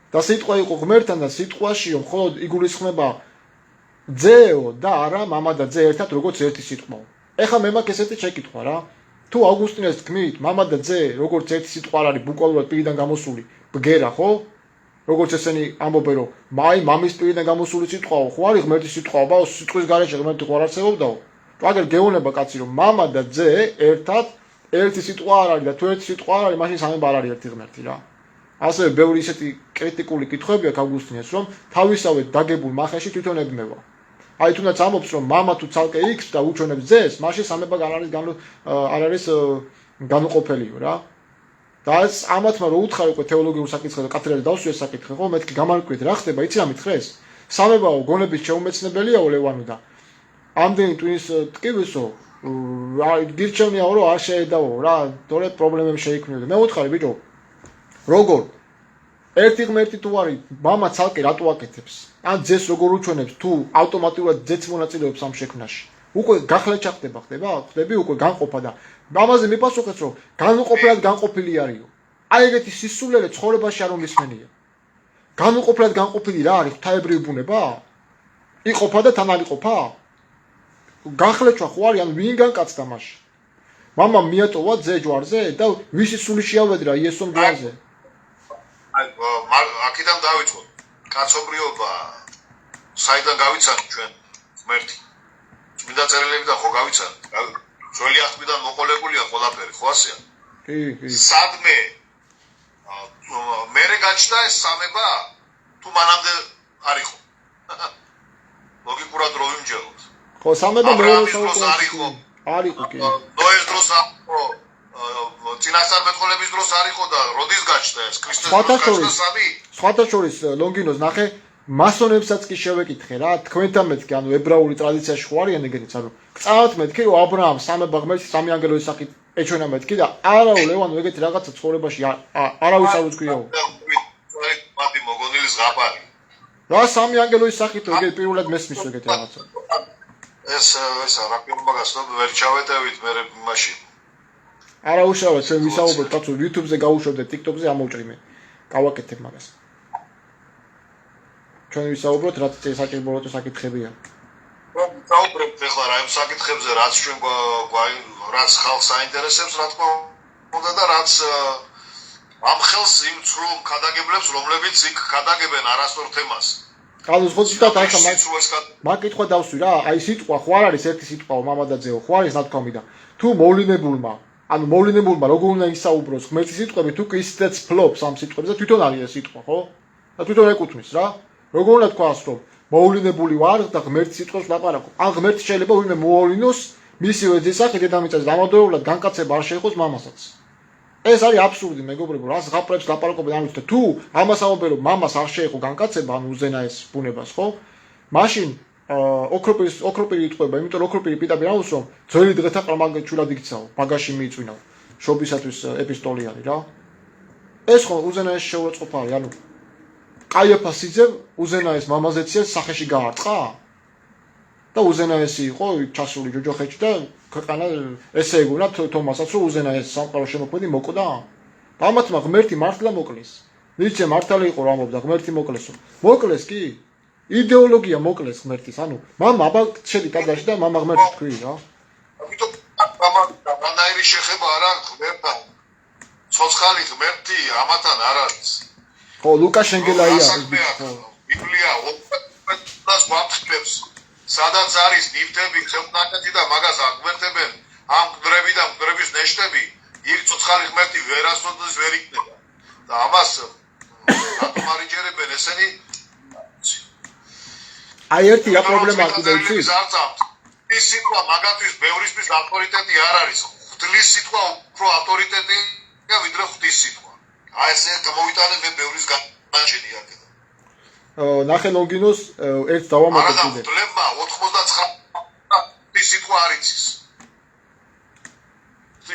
და სიტყვა იყო ღმერთთან და სიტყვაშიო მხოლოდ იგულისხმება ძეო და არა მამა და ძე ერთად როგორც ერთი სიტყვაო ეხლა მე მაქვს ესეთი შეკითხვა რა თუ ავგუსტინეს თქმით მამა და ძე როგორც ერთი სიტყვა არის ბუკვალურად პირიდან გამოსული ბგერა ხო როგორც ესენი ამბობენ რომ მაი მამის პირიდან გამოსული სიტყვაო ხო არის ღმერთის სიტყვაო ბაო სიტყვის გარეშე ღმერთი ხო არ არსებობდაო აგერ გეუბნება კაცი რომ მამა და ძე ერთად ერთი სიტყვა არ არის და თუ ერთი სიტყვა არ არის მაშინ სამება არ არის ერთი ღმერთი რა ასევე ბევრი ისეთი კრიტიკული კითხვები აქვს ავგუსტინეს რომ თავისავე დაგებულ მახეში თვითონ ებმევა აი თუნდაც ამბობს რომ მამა თუ ცალკე იქს და უჩვენებს ძეს მაშინ სამება არ არის განუყოფელიო რა და ეს ამათმა რო უთხარ უკვე თეოლოგიურ საკითხზე და კათედრაზე დავსვი ეს საკითხი ხო მეთქი გამარკვეთ რა ხდება იცი რა მითხრეს სამებაო გონების შეუმეცნებელიაო ლევანო და ამდენი ტვინის ტკივისო გირჩევნიაო რომ არ შეედაო რა თორე პრობლემები შეიქმნიო მე უთხარი ბიჭო როგორ ერთი ღმერთი თუ არის მამა ცალკე რატო აკეთებს ან ძეს როგორ უჩვენებს თუ ავტომატურად ძეც მონაწილეობს ამ შექმნაში უკვე გახლეჩა ხდება ხდები უკვე განყოფა და ამაზე მიპასუხეთ რომ განუყოფლად განყოფილი არისო აი ეგეთი სისულელე ცხოვრებაში არ უმისმენია განუყოფლად განყოფილი რა არის ღვთაებრივი ბუნება იყოფა და თან არ იყოფა გახლეჩვა ხო არის ან ვინ განკაცდა მაშინ მამა მიატოვა ძე ჯვარზე და ვისი სული შეავედრა იესომ ჯვარზე აქედან დავიწყოთ კაცობრიობა საიდან გავიცანით ჩვენ ღმერთი წმინდა წერილებიდან ხო გავიცანით ძველი აღთქმიდან მოყოლებულია ყველაფერი ხო ასეა კი სადმე მერე გაჩნდა ეს სამება თუ მანამდე არ იყო ლოგიკურად რო ვიმჯეროთ ხო სამება მეორე საუკუნეში არ იყო კი ნოეს დროს წინასწარმეტყველების დროს არ იყო და როდის გაჩნდა ეს ქრისტეს დროს გაჩნდა სამი სხვათა შორის ლონგინოს ნახე მასონებსაც კი შევეკითხე რა თქვენთან მეთქი ანუ ებრაული ტრადიციაში ხო არიან ეგრეც ანუ გწავთ მეთქი რომ აბრაამ სამება ღმერთი სამი ანგელოზის სახით ეჩვენა მეთქი და არაო ლევანო ეგეთი რაღაცა ცხოვრებაში არავის არ უძღვიაო მათი მოგონილი ზღაპარი რა სამი ანგელოზის სახით ეგეთი პირველად მესმის ეგეთი რაღაცა ეს რა პირმაგას ვერ ჩავეტევით მე მაშინ არა უშავე ჩვენ ვისაუბრებთ კაცო YouTube-ზე გავუშვებდეთ TikTok-ზე ამოვჭრიმე გავაკეთებ მაგას ჩვენ ვისაუბროთ რაც საჭიროა საკითხებია ვისაუბრებთ ახლა რა იმ საკითხებზე რაც ჩვენ რაც ხალხს აინტერესებს რა თქმა უნდა და რაც ამ ხელს იმ ცრულ ქადაგებლებს რომლებიც იქ ქადაგებენ არასწორ თემას ანუ ზოგადად ახლა მაგკითხვა დავსვი რა აი სიტყვა ხო არ არის ერთი სიტყვაო მამა და ძეო ხო არის ნათქვამი და თუ მოვლინებულმა ანუ მოვლინებულმა როგორ უნდა ისაუბროს ღმერთის სიტყვები თუ კი ისიც ფლობს ამ სიტყვებზე თვითონ არის ეს სიტყვა ხო და თვითონ ეკუთვნის რა როგორ უნდა თქვას რომ მოვლინებული ვარ და ღმერთის სიტყვებს ლაპარაკობ ან ღმერთი შეიძლება ვინმე მოავლინოს მისივე ძის სახით დედამიწაზე დამადოებლად განკაცება არ შეეხოს მამასაც ეს არის აბსურდი მეგობრებო რას ღაპრებს ლაპარაკობენ ამით და თუ ამას ამბობენ რომ მამას არ შეეხო განკაცება ანუ უზენაეს ბუნებას ხო მაშინ ოქროპირი იტყვება იმიტომ რომ ოქროპირი პირდაპირ ამბობს რომ ძველი დღეთა ყრმაგჩულად იქცაო ბაგაში მიიწვინაო შობისათვის ეპისტოლი არის რა ეს ხო უზენაეს შეურაცხყოფა არის ანუ კაიაფასიძე უზენაეს მამაზეცია სახეში გაარტყა და უზენაესი იყო ჩასული ჯოჯოხეთში და ქვეყანა ესე ეგონა თომასაც რომ უზენაეს სამყარო შემოქმედი მოკვდა და ამათმა ღმერთი მართლა მოკლის ნიცე მართალი იყო რომ ამბობდა ღმერთი მოკლესო. მოკლეს კი? იდეოლოგია მოკლეს ღმერთის. ანუ მამა აბა შედი ტაძარში და მამა ღმერთს თქვი რა. ამიტომ ამანაირი შეხება არა ღმერთთან. ცოცხალი ღმერთი ამათან არ არის. ხო, ლუკაშენგელაია. ხო. ბიბლია ოპერას ვაფშებს. სადაც არის ნივთები, ხელნაკეთი და მაგას აღვერთებენ ამ მკვდრები და მკვდრების ნეშტები, იქ ცოცხალი ღმერთი ვერასოდეს ვერ იქნება. და ამას რატომ არ იჯერებენ ესენი? აი ერთი რა პრობლემაა კიდევ იცი? ის სიტყვა მაგათთვის ბევრისთვის ავტორიტეტი არ არის. ღვთლის სიტყვა უფრო ავტორიტეტია ვიდრე ღვთის სიტყვა. აი ესე გამოვიტანე მე ბევრის განაჩენი აქედან. ნახე ლონგინოს ერთ დავამატებ კიდე. კიდე. პრობლემა 99 სიტყვა არ იცის.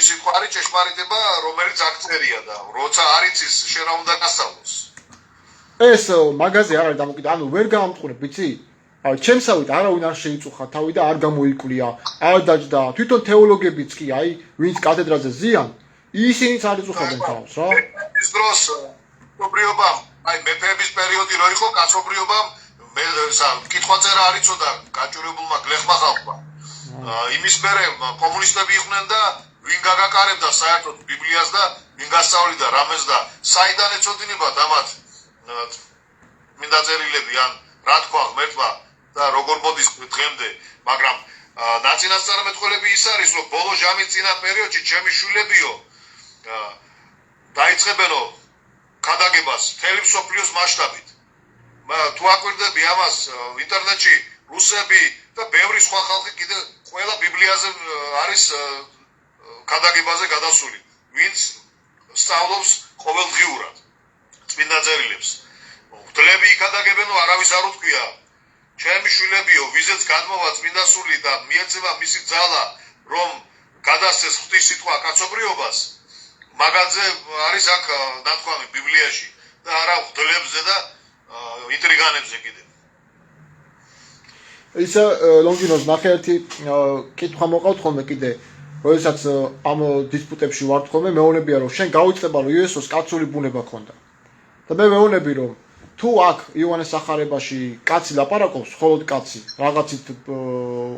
ის სიტყვა არის ჭეშმარიტება, რომელიც აქცერია და როცა არ იცის, შენ რა უნდა გასწავლოს. ეს მაგაზე არ არის დამოკიდე, ანუ ვერ გაამწყურებ, ვიცი? ჩემსავით არავინ არ შეიწუხა თავი და არ გამოიკვლია, არ დაჯდა. თვითონ თეოლოგებიც კი, აი, ვინც კათედრაზე ზიან, ისინიც არ იწუხებენ თავს, რა. ის დროს მეგობრიობამ, აი მეფეების პერიოდი რო იყო, კაცობრიობამ კითხვაწერა არ იცოდა გაჭირებულმა გლეხმა ხალხმა. იმის მერე კომუნისტები იყვნენ და ვინ გაგაკარებდა საერთოდ ბიბლიას და ვინ გასწავლიდა რამეს და საიდან ეწოდინებათ ამათ მინდა წერილები ან რა თქვა ღმერთმა და როგორ მოდის დღემდე, მაგრამ ნაცინასწარმეტყველები ის არის, რომ ბოლო ჟამის წინა პერიოდში ჩემი შვილებიო დაიწყებენო ქადაგებას მთელი მსოფლიოს მასშტაბით. თუ აკვირდები ამას ინტერნეტში რუსები და ბევრი სხვა ხალხი კიდე ყველა ბიბლიაზე არის ქადაგებაზე გადასული, ვინც სწავლობს ყოველდღიურად წმინდა წერილებს. ღვთლები იქადაგებენო არავის არ უთქვია. ჩემი შვილებიო, ვიზეც გადმოვა წმინდა სული და მიეწევა მისი ძალა, რომ გადასცეს ღვთის სიტყვა კაცობრიობას, მაგაზე არის აქ ნათქვამი ბიბლიაში და არა ღვთლებზე და ინტრიგანებზე კიდე. ისა ლონგინოს ნახე ერთი კითხვა მოყავთ ხოლმე კიდე, როდესაც ამ დისპუტებში ვართ ხოლმე, მეუბნებია რომ შენ გავიწყება რომ იესოს კაცური ბუნება ჰქონდა. და მე მეუბნები რომ თუ აქ იოანეს სახარებაში კაცი ლაპარაკობს, მხოლოდ კაცი, რაღაცით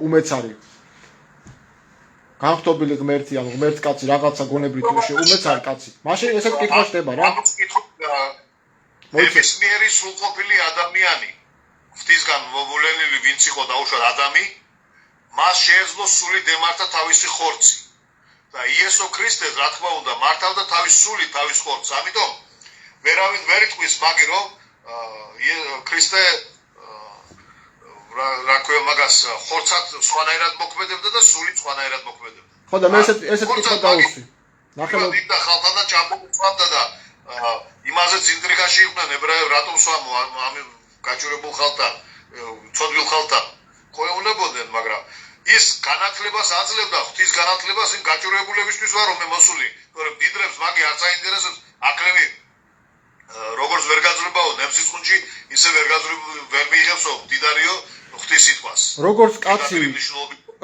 უმეცარი. განხტობილი ღმერთი, ანუ ღმერთს კაცი რაღაცა გონებრით უმეცარი კაცი. მაშინ ესეთ კითხვა ხდება რა. ნებისმიერი სრულყოფილი ადამიანი, ღვთისგან მოვულენილი ვინც იყო დაუშვათ ადამი, მას შეეძლო სული დემართა თავისი ხორცი. და იესო ქრისტეს რა თქმა უნდა მართავდა თავის სული, თავის ხორცს. ამიტომ ვერავინ ვერ იტყვის მაგი რომ ქრისტე რა ქვია მაგას ხორცად სხვანაირად მოქმედებდა და სული სხვანაირად მოქმედებდა. ხო და მე ესეთ კითხვა დავუსვი. ნახე რომ და ხალხთან ჭამბობდა და იმაზეც ინტრიგაში იყვნენ ებრაელები რატომ სვამო ამ გაჭირებულ ხალხთან, ცოდვილ ხალხთან. ყოეუნებოდნენ, მაგრამ ის განათლებას აძლევდა, ღვთის განათლებას იმ გაჭირებულებისთვის ვარ რომ მე მოსული, რომ დიდრებს მაგი არ საინტერესებს აკლები როგორც ვერ გაძლევაო ნებსისხუნში, ისე ვერ მიიღებსო დიდარიო ღვთის სიტყვას. როგორც კაცი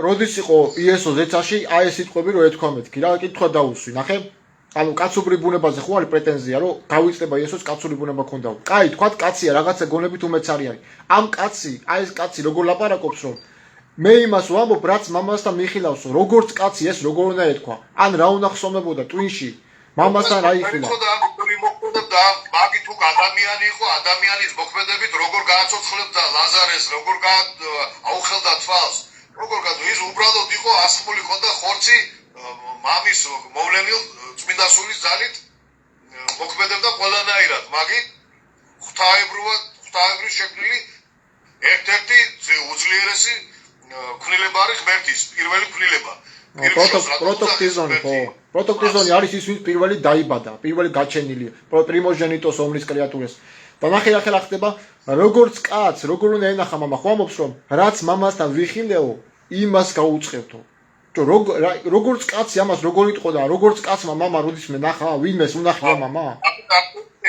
როდის იყო იესო ზეცაში, აი ეს სიტყვები რო ეთქვა მეთქი რა, კითხვა დაუსვი, ნახე? ანუ კაცობრივ ბუნებაზე ხო არის პრეტენზია, რომ გავიწყდება იესოს კაცური ბუნება ქონდა. კაი, თქვათ კაცია, რაღაცა გონებით უმეცარი არის. ამ კაცი, აი ეს კაცი როგორ ლაპარაკობს, რომ მე იმას ვამბობ, რაც მამასთან მიხილავს, როგორც კაცი ეს როგორ უნდა ეთქვა. ან რა უნდა ხსოვნებოდა ტვინში, მამასთან რა იხილა. და მაგი თუ ადამიანი იყო, ადამიანის მოქმედებით როგორ გააცოცხლებდა ლაზარეს, როგორ აუხელდა თვალს, როგორ ის უბრალოდ იყო ასხმული ხონდა ხორცი მამის მოვლენილ წმინდა სულის ძალით მოქმედებდა ყველანაირად, მაგი ღვთაებრივ შექმნილი ერთ-ერთი უძლიერესი ქმნილება არის ღმერთის, პირველი ქმნილება. პროტოქტიზონი ხო. პროტოქტიზონი არის ის, ვინც პირველი დაიბადა, პირველი გაჩენილი, პრიმოჟენიტოს ომრის კრეატურას. და ნახე რა ხდება, როგორც კაც, როგორ უნდა ენახა მამა, ხო ამბობს რომ რაც მამასთან ვიხილეო, იმას გაუწყევთო. როგორც კაცი ამას როგორ იტყოდა, როგორც კაცმა მამა როდის მე ნახა, ვინმეს უნახია მამა?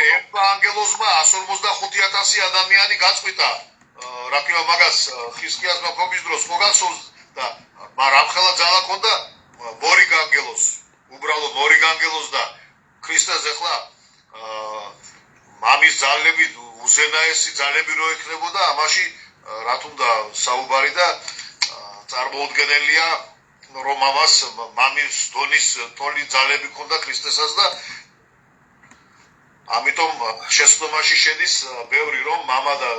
ერთმა ანგელოზმა 155,000 ადამიანი გაწყვიტა. რა ქვია მაგას ხიზკიას მოფობის დროს მოგასწოს და მაგრამ ხელა ძალა ქონდა მორიგ ანგელოზს. უბრალოდ მორიგ ანგელოზს და ქრისტეს ეხლა მამის ძალები უზენაესი ძალები რო ექნებოდა ამაში რა თუნდა საუბარი და წარმოუდგენელია რომ მამას მამის დონის თოლი ძალები ჰქონდა ქრისტესაც და ამიტომ შეცდომაში შედის ბევრი რომ მამა და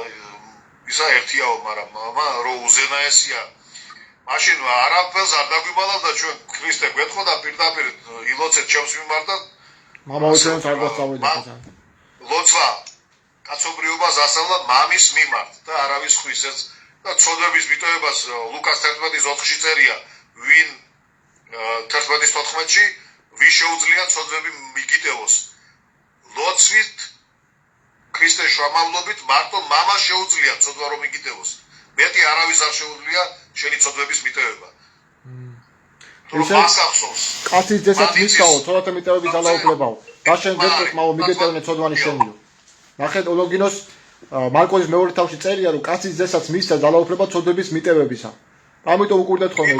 ისა ერთიაო მაგრამ მამა რო უზენაესია მაშინ არაფერს არ დაგვიბალავდა ჩვენ ქრისტე გვეთხოვდა პირდაპირ ილოცეთ ჩემს მიმართ და მამაო ჩვენს არ გასწავლიდა ლოცვა კაცობრიობას ასწავლა მამის მიმართ და არავის ხვისეც და ცოდვების მიტოვებას ლუკას 11:4-ში წერია ვინ 11:14-ში ვის შეუძლია ცოდვები მიგიტევოს ლოცვით ქრისტეს შრომავლობით მარტო მამას შეუძლია ცოდვა რომ მიგიტევოს მეტი არავის არ შეუძლია შენი ცოდვების მიტევება კაცის ძესაც მისკაო ცოდვათა მიტევების ძალაუფლებაო და შენ გეტყვით მაო მიგეტევნე ცოდვანი შენიო ნახეთ ოლოგინოს მარკოზის მეორე თავში წერია რომ კაცის ძესაც მისცა ძალაუფლება ცოდვების მიტევებისა ამიტომ უკურდეთ ხოლმე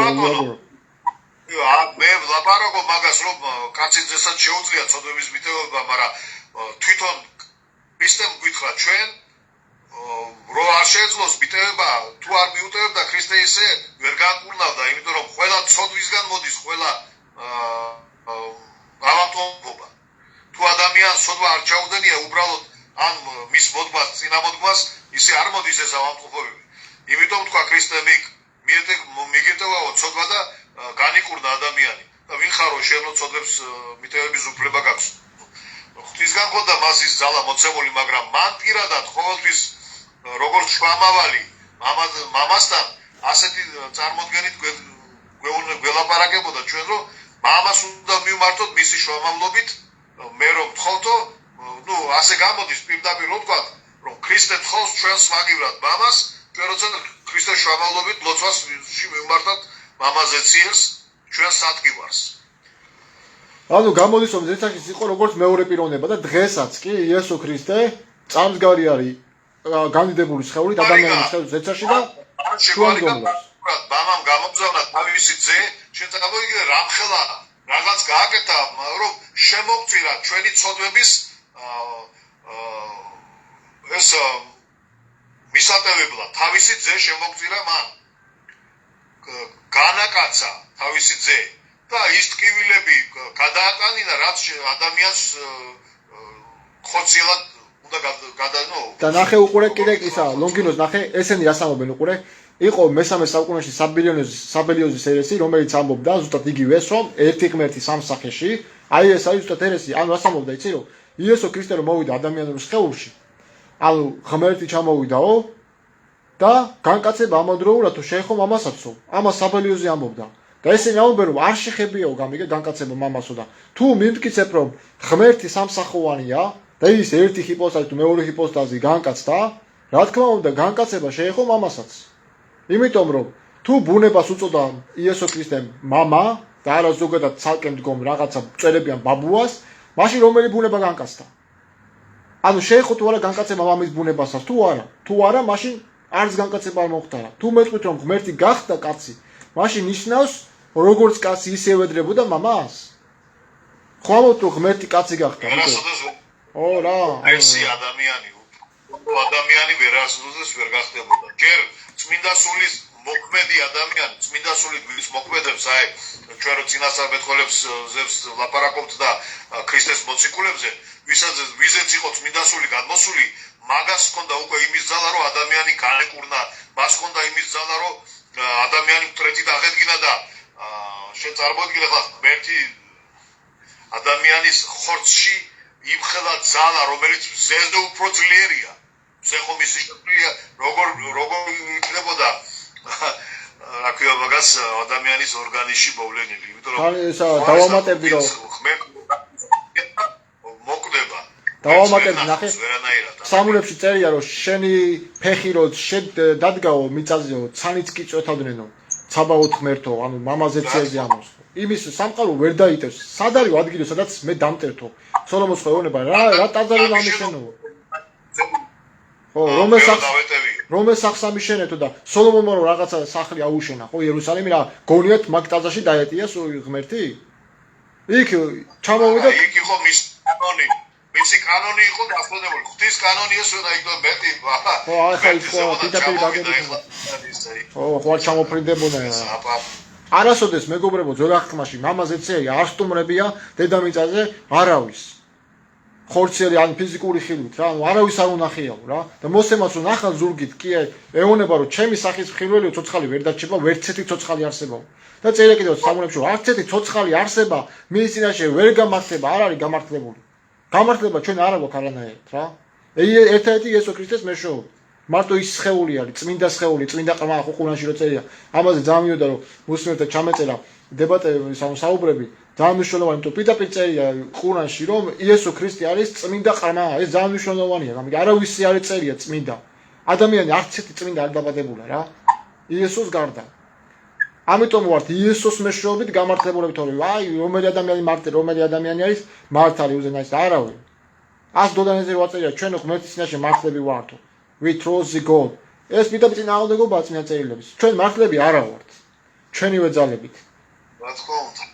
მე ლაპარაკობ მაგას რომ კაცის ძესაც შეუძლია ცოდვების მიტევება მაგრამ თვითონ ქრისტემ გითხრა ჩვენ რო არ შეძლოს მიტევება თუ არ მიუტევებდა ქრისტე ისე ვერ განკურნავდა იმიტომ რომ ყველა ცოდვისგან მოდის ყველა ავანტობა თუ ადამიანს ცოდვა არ ჩაუდენია უბრალოდ ან მის მოდგმას წინამოდგმას ისე არ მოდის ეს ავანტობები იმიტომ თქვა ქრისტემ მიგეტევაო ცოდვა და განიკურნა ადამიანი და ვინ ხარო შენო ცოდვებს მიტევების უფლება გაქვს ღვთისგან ხონდა მას ის ძალა მოცემული მაგრამ მან პირადად ყოველთვის როგორც შრომავალი მამასთან ასეთი წარმოდგენით გველაპარაკებოდა ჩვენ რომ მამას უნდა მივმართოთ მისი შრომავლობით მე რომ თხოვთო ნუ ასე გამოდის პირდაპირ რომ თქვა რომ ქრისტე თხოვს ჩვენს მაგივრად მამას ჩვენ როცა ქრისტეს შრომავლობით ლოცვაში მივმართოთ მამაზე ციელს ჩვენ სათქივარს ანუ გამოდის რომ ზეცაშიც იყო როგორც მეორე პიროვნება და დღესაც კი იესო ქრისტე წამსგარი არის განიდებული სხეულით ადამიანის სხეულით ზეცაში და შუამდგომლობს მამამ გამოგზავნა თავისი ძე შენ წამოიგე რამხელა რაღაც გააკეთა რომ შემოგწირა ჩვენი ცოდვების ეს მისატევებლა თავისი ძე შემოგწირა მან განაკაცა თავისი ძე და ის ტკივილები გადაატანინა რაც ადამიანს ხორციელად უნდა გადანო და ნახე უყურე კიდე ისა ლონგინოს ნახე ესენი ასამობენ უყურე იყო მე-3 საუკუნეში საბელიოზის ერესი რომელიც ამბობდა ზუსტად იგივეს რომ ერთი ღმერთი სამსახეში აი ეს არის ზუსტად ერესი ანუ ასამბობდა იცი რომ იესო ქრისტე რომ მოვიდა ადამიანურ სხეულში ანუ ღმერთი ჩამოვიდაო და განკაცება ამავდროულად თუ შეეხო მამასაცო ამას საბელიოზი ამბობდა და ესენი ამბობენ რომ არ შეხებიაო გამიგე განკაცება მამასო და თუ მიმტკიცებ რომ ღმერთი სამსახოვანია და ის ერთი ჰიპოსტაზი თუ მეორე ჰიპოსტაზი განკაცდა რა თქმა უნდა განკაცება შეეხო მამასაც იმიტომ რომ თუ ბუნებას უწოდა იესო ქრისტემ მამა და არა ზოგადად ცალკე მდგომ რაღაცა წერებიან ბაბუას მაშინ რომელი ბუნება განკაცდა ანუ შეეხო თუ არა განკაცება მამის ბუნებასაც თუ არა მაშინ არც განკაცება არ მოხდარა თუ მეტყვით რომ ღმერთი გახდა კაცი მაშინ ნიშნავს როგორც კაცი ისე ევედრებოდა მამას ხო ამბობთ რომ ღმერთი კაცი გახდა ო რა ერთი ადამიანი ვერასოდეს ვერ გახდებოდა ჯერ წმინდა სულის მოქმედი ადამიანი წმინდა სულით ვის მოქმედებს აი ჩვენ რო წინასწარ მეტყოლებს ლაპარაკობთ და ქრისტეს მოციქულებზე ვიზეც იყო წმინდა სული გადმოსული მაგას ჰქონდა უკვე იმის ძალა რომ ადამიანი განეკურნა მას ჰქონდა იმის ძალა რომ ადამიანი მტრედით აღედგინა და შენ წარმოიდგინე ხა ერთი ადამიანის ხორცში იმხელა ძალა რომელიც ზეზე უფრო ძლიერია ზეხო მისი შეფრია როგორ იქნებოდა რა ქვია მაგას ადამიანის ორგანიზმში მოვლენილი იმიტომ რომ ესა დავამატებდი რომ მოკვდება დავამატებდი ნახე სამულებში წერია რომ შენი ფეხი რო დადგაო მიწაზეო ცანიც კი წვეთავდნენო ცაბაოთ ღმერთო ანუ მამაზე ციეზე ამოს იმის სამყარო ვერ დაიტევს სად არის ადგილი სადაც მე დამტერთო სოლომონს ხოვნება რა ტაძარი ამიშენო ხო რომელ სახს ამიშენეთო და სოლომონმა რომ რაღაცა სახლი აუშენა ხო იერუსალიმი რა გონიათ მაგ ტაძარში დაეტია ღმერთი იქ ჩამოვიდა იქ იყო მის კანონი მისი კანონი იყო დასვენებული. ღვთის კანონი ეს უნდა იყო მეტი. ხო, ახლა ის ხო პირდაპირ გაგებით. ხო, ხო ჩამოფრინდებოდა. არასოდეს მეგობრებო ძველ აღთქმაში მამაზე წერია არ სტუმრებია დედამიწაზე არავის. ხორციელი ან ფიზიკური ხილვით რა, ანუ არავის არ უნახიაო რა. და მოსემაც რომ ახალ ზურგით კი ეუბნება რომ ჩემი სახის მხილველიო ცოცხალი ვერ დარჩება, ვერც ერთი ცოცხალი არსებაო. და წერია კიდევ სამონებში რომ არც ერთი ცოცხალი არსება მის წინაშე ვერ გამართლება, არ არის გამართლებული. გამართლება ჩვენ არ აქვს არანაირად რა. ერთადერთი იესო ქრისტეს მეშვეობით. მარტო ის სხეული არის, წმინდა სხეული, წმინდა ყრმა ხო ყურანში რო წერია. ამაზე ძალიან მივიდა რომ მუსლიმებთან ჩამეწერა დებატები, საუბრები, ძალიან მნიშვნელოვანი, იმიტომ პირდაპირ წერია ყურანში რომ იესო ქრისტე არის წმინდა ყრმა, ეს ძალიან მნიშვნელოვანია, გამიგე არავისი არ წერია წმინდა. ადამიანი არც ერთი წმინდა არ დაბადებულა რა. იესოს გარდა. ამიტომ ვართ იესოს მეშვეობით გამართლებულები თორე აი რომელი ადამიანი მარტო რომელი ადამიანი არის მართალი უზენაესი არავინ. 100 დოლარზე ვაწერია ჩვენ ღმერთის წინაშე მართლები ვართო. We trust the God. ეს პირდაპირ წინააღმდეგობაა წინა წერილების. ჩვენ მართლები არა ვართ. ჩვენივე ძალებით. რა თქმა უნდა.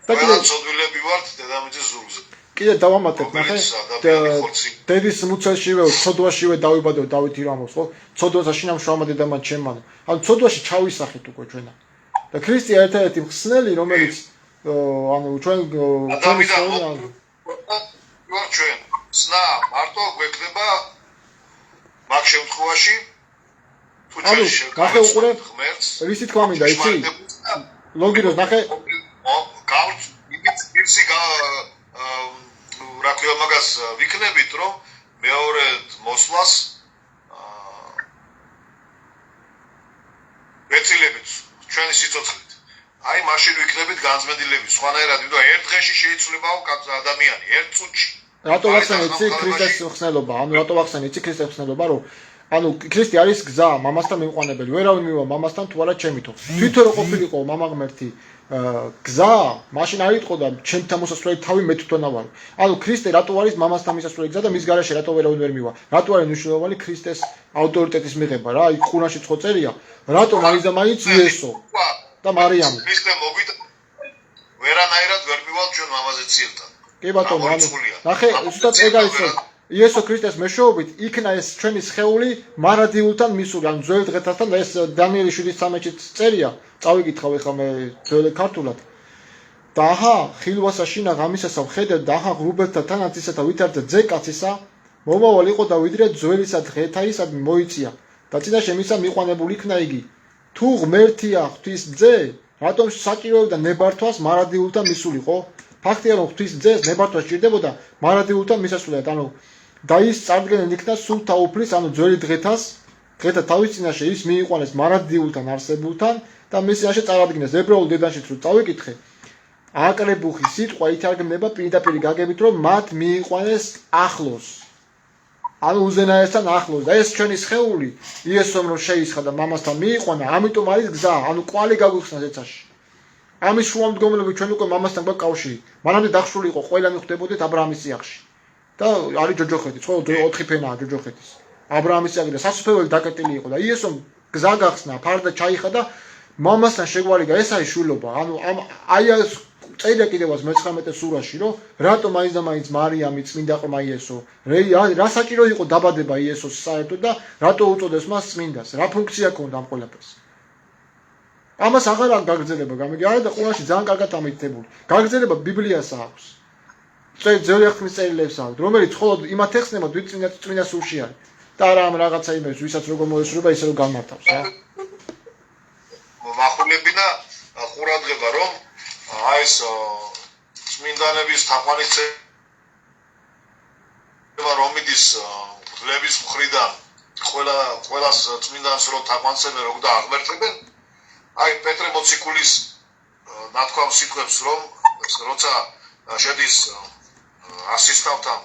ყველა ცოდვილები ვართ დედამიწის ზურგზე. კიდე დავამატებ, ნახე. დედის მუცელშივე, ცოდვაშივე დავიბადო დავით ირამოს, ხო? ცოდვასა შინამშრალმა დედამან ჩემმან. ანუ ცოდვაში ჩავისახეთ უკვე ჩვენა. და ქრისტე ერთ-ერთი მხსნელი, რომელიც ანუ ჩვენ ჩვენ სნა მარტო გვექნება მაგ შემთხვევაში თუ ჩვენ შევკავებთ ღმერთს, რისი თქვა მინდა, იცი? ლოგინოს ნახე. გავთ იმისი რა ქვია მაგას ვიქნებით რომ მეორე მოსვლას ვეცილებით ჩვენი სიცოცხლით. აი მაშინ ვიქნებით განწმენდილები. სხვანაირად ვიდო ერთ დღეში შეიცვლებაო ადამიანი, ერთ წუთში. რატო ვახსენე იცი ქრისტეს ხსნელობა? ანუ რატო ვახსენე იცი ქრისტეს ხსნელობა, რომ ანუ ქრისტე არის გზა, მამასთან მიყვანებელი. ვერავინ მივა მამასთან თუ არა ჩემითო. თვითონ რო ყოფილიყო მამა ღმერთი გზა, მაშინ არ იტყო და ჩემთან მოსასვლელი თავი მე თვითონა ვარ. ანუ ქრისტე რატო არის მამასთან მისასვლელი გზა და მის გარეშე რატო ვერავინ ვერ მივა? რატო არის მნიშვნელოვანი ქრისტეს ავტორიტეტის მიღება რა? აი ყურანში ხო წერია, რატო მაინც და მაინც იესო და მარიამი. ქრისტე მოგიტ ვერანაირად ვერ მივალ ჩვენ მამაზე ციელთან. კი ბატონო, ანუ ნახე, ზუსტად ეგ არის რომ იესო ქრისტეს მეშვეობით იქნა ეს ჩვენი სხეული მარადილთან მისული, ანუ ძველ დღეთან და ეს დანიელის 7:13-ში წერია. წავიკითხავ ეხლა მე ძველ ქართულად. და აჰა, ხილვასა შინა ღამისასა ვხედე და აჰა ღრუბელთა თანაც ისეთა ვითარდა ძე კაცისა, მომავალ იყო და ვიდრე ძველისა დღეთა ისად მოიწია. და წინაშე მისა მიყვანებული იქნა იგი. თუ ღმერთია ღვთის ძე, რატომ საჭიროებდა ნებართვას მარადილთან მისულიყო? ფაქტია რომ ღვთის ძეს ნებართვა სჭირდებოდა მარადილთან მისასვლელად, ანუ და ის წარდგენილ იქნა სულ თაუფლის, ანუ ძველი დღეთა თავის წინაშე ის მიიყვანეს მარადილთან არსებულთან და მის წინაშე წარადგინეს. ებრაულ დედანშიც რო წავიკითხე, აკრებუხი სიტყვა ითარგმნება პირდაპირ გაგებით რომ მათ მიიყვანეს ახლოს. ანუ უზენაესთან ახლოს და ეს ჩვენი სხეული იესომ რომ შეისხა და მამასთან მიიყვანა, ამიტომ არის გზა, ანუ კვალი გაგვიხსნა ზეცაში. ამის შუამდგომლობით ჩვენ უკვე მამასთან გვაქვს კავშირი. მანამდე დახსული იყო ყველანი ხვდებოდეთ აბრაამის წიაღში. და არის ჯოჯოხეთის, ხო 4 ფენაა ჯოჯოხეთის. აბრაამის წიაღი და სასופველი დაკეტილი იყო და იესომ გზა გახსნა, ფარდა ჩაიხა და მამასთან შეგვარიგა. ეს არის შვილობა. ანუ აი ეს წერია კიდევაც მე-19 სურაში, რომ რატო მაინც და მაინც მარიამი წმინდა ყრმა იესო, რა საჭირო იყო დაბადება იესოს საერთოდ და რატო უწოდეს მას წმინდას? რა ფუნქცია ჰქონდა ამ ყველაფერს? ამას აღარ აქვს გაგრძელება, გამიგე არა და ყურანში ძალიან კარგად ამითითებული. გაგრძელება ბიბლიას აქვს. ძველი აღთქმის წერილებს აქვს, რომელიც მხოლოდ იმათ ეხსნებათ, ვინც წმინდა სულში არის. და არა ამ რაღაცა იმებს, ვისაც როგორ მოესწრება, ისე რომ განმარტავს რა. მახვილებინა ყურადღება რომ აი ეს წმინდანების თაყვანიცება რომ მიდის ღლების მხრიდან ყველა წმინდანს რომ თაყვანცემენ რომ და აღმერთებენ აი პეტრე მოციქულის ნათქვამ სიტყვებს რომ როცა შედის ასისტავთან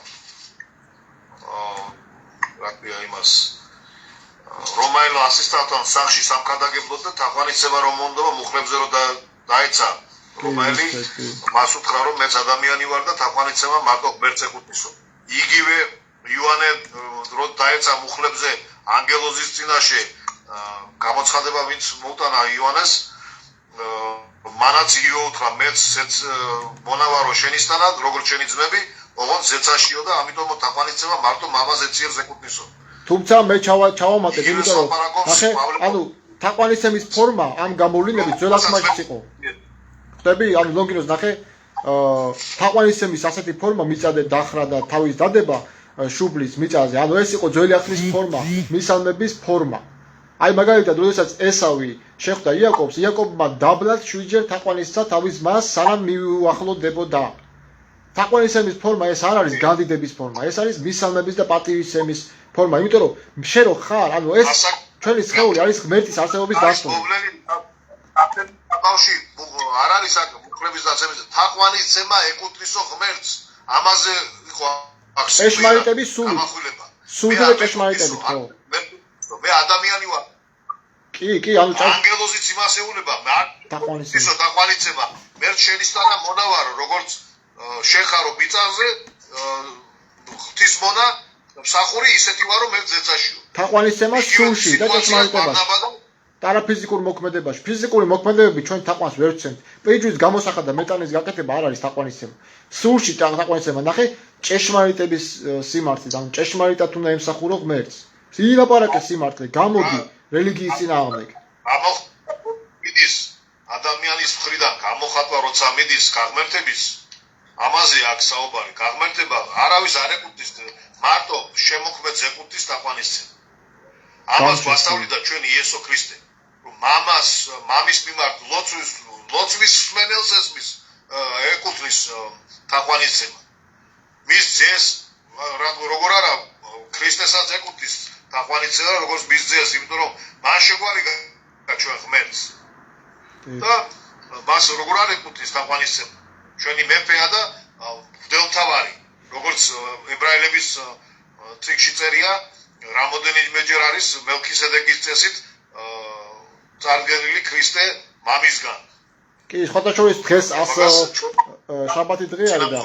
რა ქვია იმას რომაელ ასისტავთან სახში სამქადაგებლად და თაყვანიცება რომ მონდობა მუხლებზე რომ დაეცა რომაელი მას უთხრა რომ მეც ადამიანი ვარ და თაყვანიცება მარტო ღმერთს ეკუთვნისო. იგივე იოანე რო დაეცა მუხლებზე ანგელოზის წინაშე გამოცხადება ვინც მოუტანა იოანეს მანაც იგივე უთხრა მეც მონავარო შენისთანად როგორც შენი ძმები ოღონდ ზეცაშიო და ამიტომ თაყვანისცემა მარტო მამას ეციერს ეკუთვნისო. თუმცა მე ჩავამატებ, იმიტომ რომ ნახე, ანუ თაყვანისცემის ფორმა ამ გამოვლენების ძველ ახმაშიც იყო. ხტები, ანუ ლოგინოს ნახე, თაყვანისცემის ასეთი ფორმა მიწადე დახრა და თავის დადება შუბლის მიწაზე. ანუ ეს იყო ძველი ახლის ფორმა, მისალმების ფორმა. აი მაგალითად, როდესაც ესავი შეხვდა იაკობს, იაკობმა დაბლად 7-ჯერ თაყვანისცა თავის მას, სანამ მიუახლოვდებოდა. თაყვანისცემის ფორმა ეს არ არის განდიდების ფორმა, ეს არის მისალმების და პატივისცემის ფორმა, იმიტომ რომ შენ რო ხარ, ანუ ეს ჩვენი სხეული არის ღმერთის არსებობის დასტური. ბავში არ არის აქ მუხლების დაცემის თაყვანისცემა ეკუთვნისო ღმერთს. ამაზე იყო ჭეშმარიტების სული. სული და ჭეშმარიტებით, ხო. მე ადამიანი ვარ. კი, ანუ ანგელოზიც იმას ეუბნება, თაყვანისცემა. მე შენისთანა მონავარო, როგორც შეხარო მიწაზე ღვთის მონა მსახური ისეთი ვარო მე ზეცაშიო. თაყვანისცემა სულში და ჭეშმარიტებაში. და არა ფიზიკურ მოქმედებაში. ფიზიკური მოქმედებები ჩვენ თაყვანს ვერ ვცემთ. პეიჯის გამოსახა და მეტანის გაკეთება არ არის თაყვანისცემა. სულში თაყვანისცემა ნახე ჭეშმარიტების სიმართლე, ანუ ჭეშმარიტად უნდა ემსახურო ღმერთს. ილაპარაკე სიმართლე, გამოდი რელიგიის წინააღმდეგ. მიდის ადამიანის მხრიდან გამოხატვა როცა მიდის გაღმერთების ამაზე აქ საუბარი. გაღმერთება არავის არ ეკუთვნის, მარტო შემოქმედს ეკუთვნის თაყვანისცემა. ამას გვასწავლიდა ჩვენი იესო ქრისტე. მამის მიმართ ლოცვის მსმენელს ესმის ეკუთვნის თაყვანისცემა. მის ძეს როგორ არა ქრისტესაც ეკუთვნის თაყვანისცემა, როგორც მის ძეს, იმიტომ რომ მან შეგვარიგა ჩვენ ღმერთს. და მას როგორ არ ეკუთვნის თაყვანისცემა. ჩვენი მეფეა და მღვდელმთავარი, როგორც ებრაელების წიგნში წერია, რამოდენიმეჯერ არის მელქისედეკის წესით წარდგენილი ქრისტე მამისგან. კი, სხვადასხვა დღეს შაბათი დღე არის და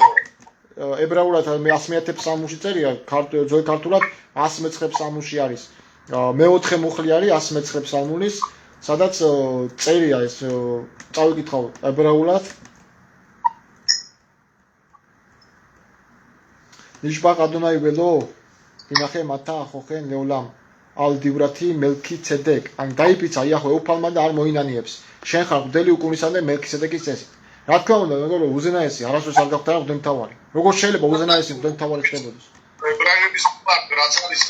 ებრაულად 100 ფსალმუში წერია, ძველ ქართულად 109 ფსალმუში არის. მეოთხე მუხლი არის 109 ფსალმულის, სადაც წერია ეს წავიკითხავ ებრაულად. ნიშბახ ადონაი ველო ინახე მათა ხოხენ ლეოლამ ალ დივრათი მელქიცედეკ ან დაიფიცა იაჰვე უფალმა და არ მოინანიებს შენ ხარ მღვდელი უკუნისა და მელქიცედეკის წესით. რა თქმა უნდა, მეგობრებო, უზენაესი არასდროს არ გახდა მღვდელმთავარი. როგორ შეიძლება უზენაესი მღვდელმთავარი ხდებოდეს? ებრაელების რაც არის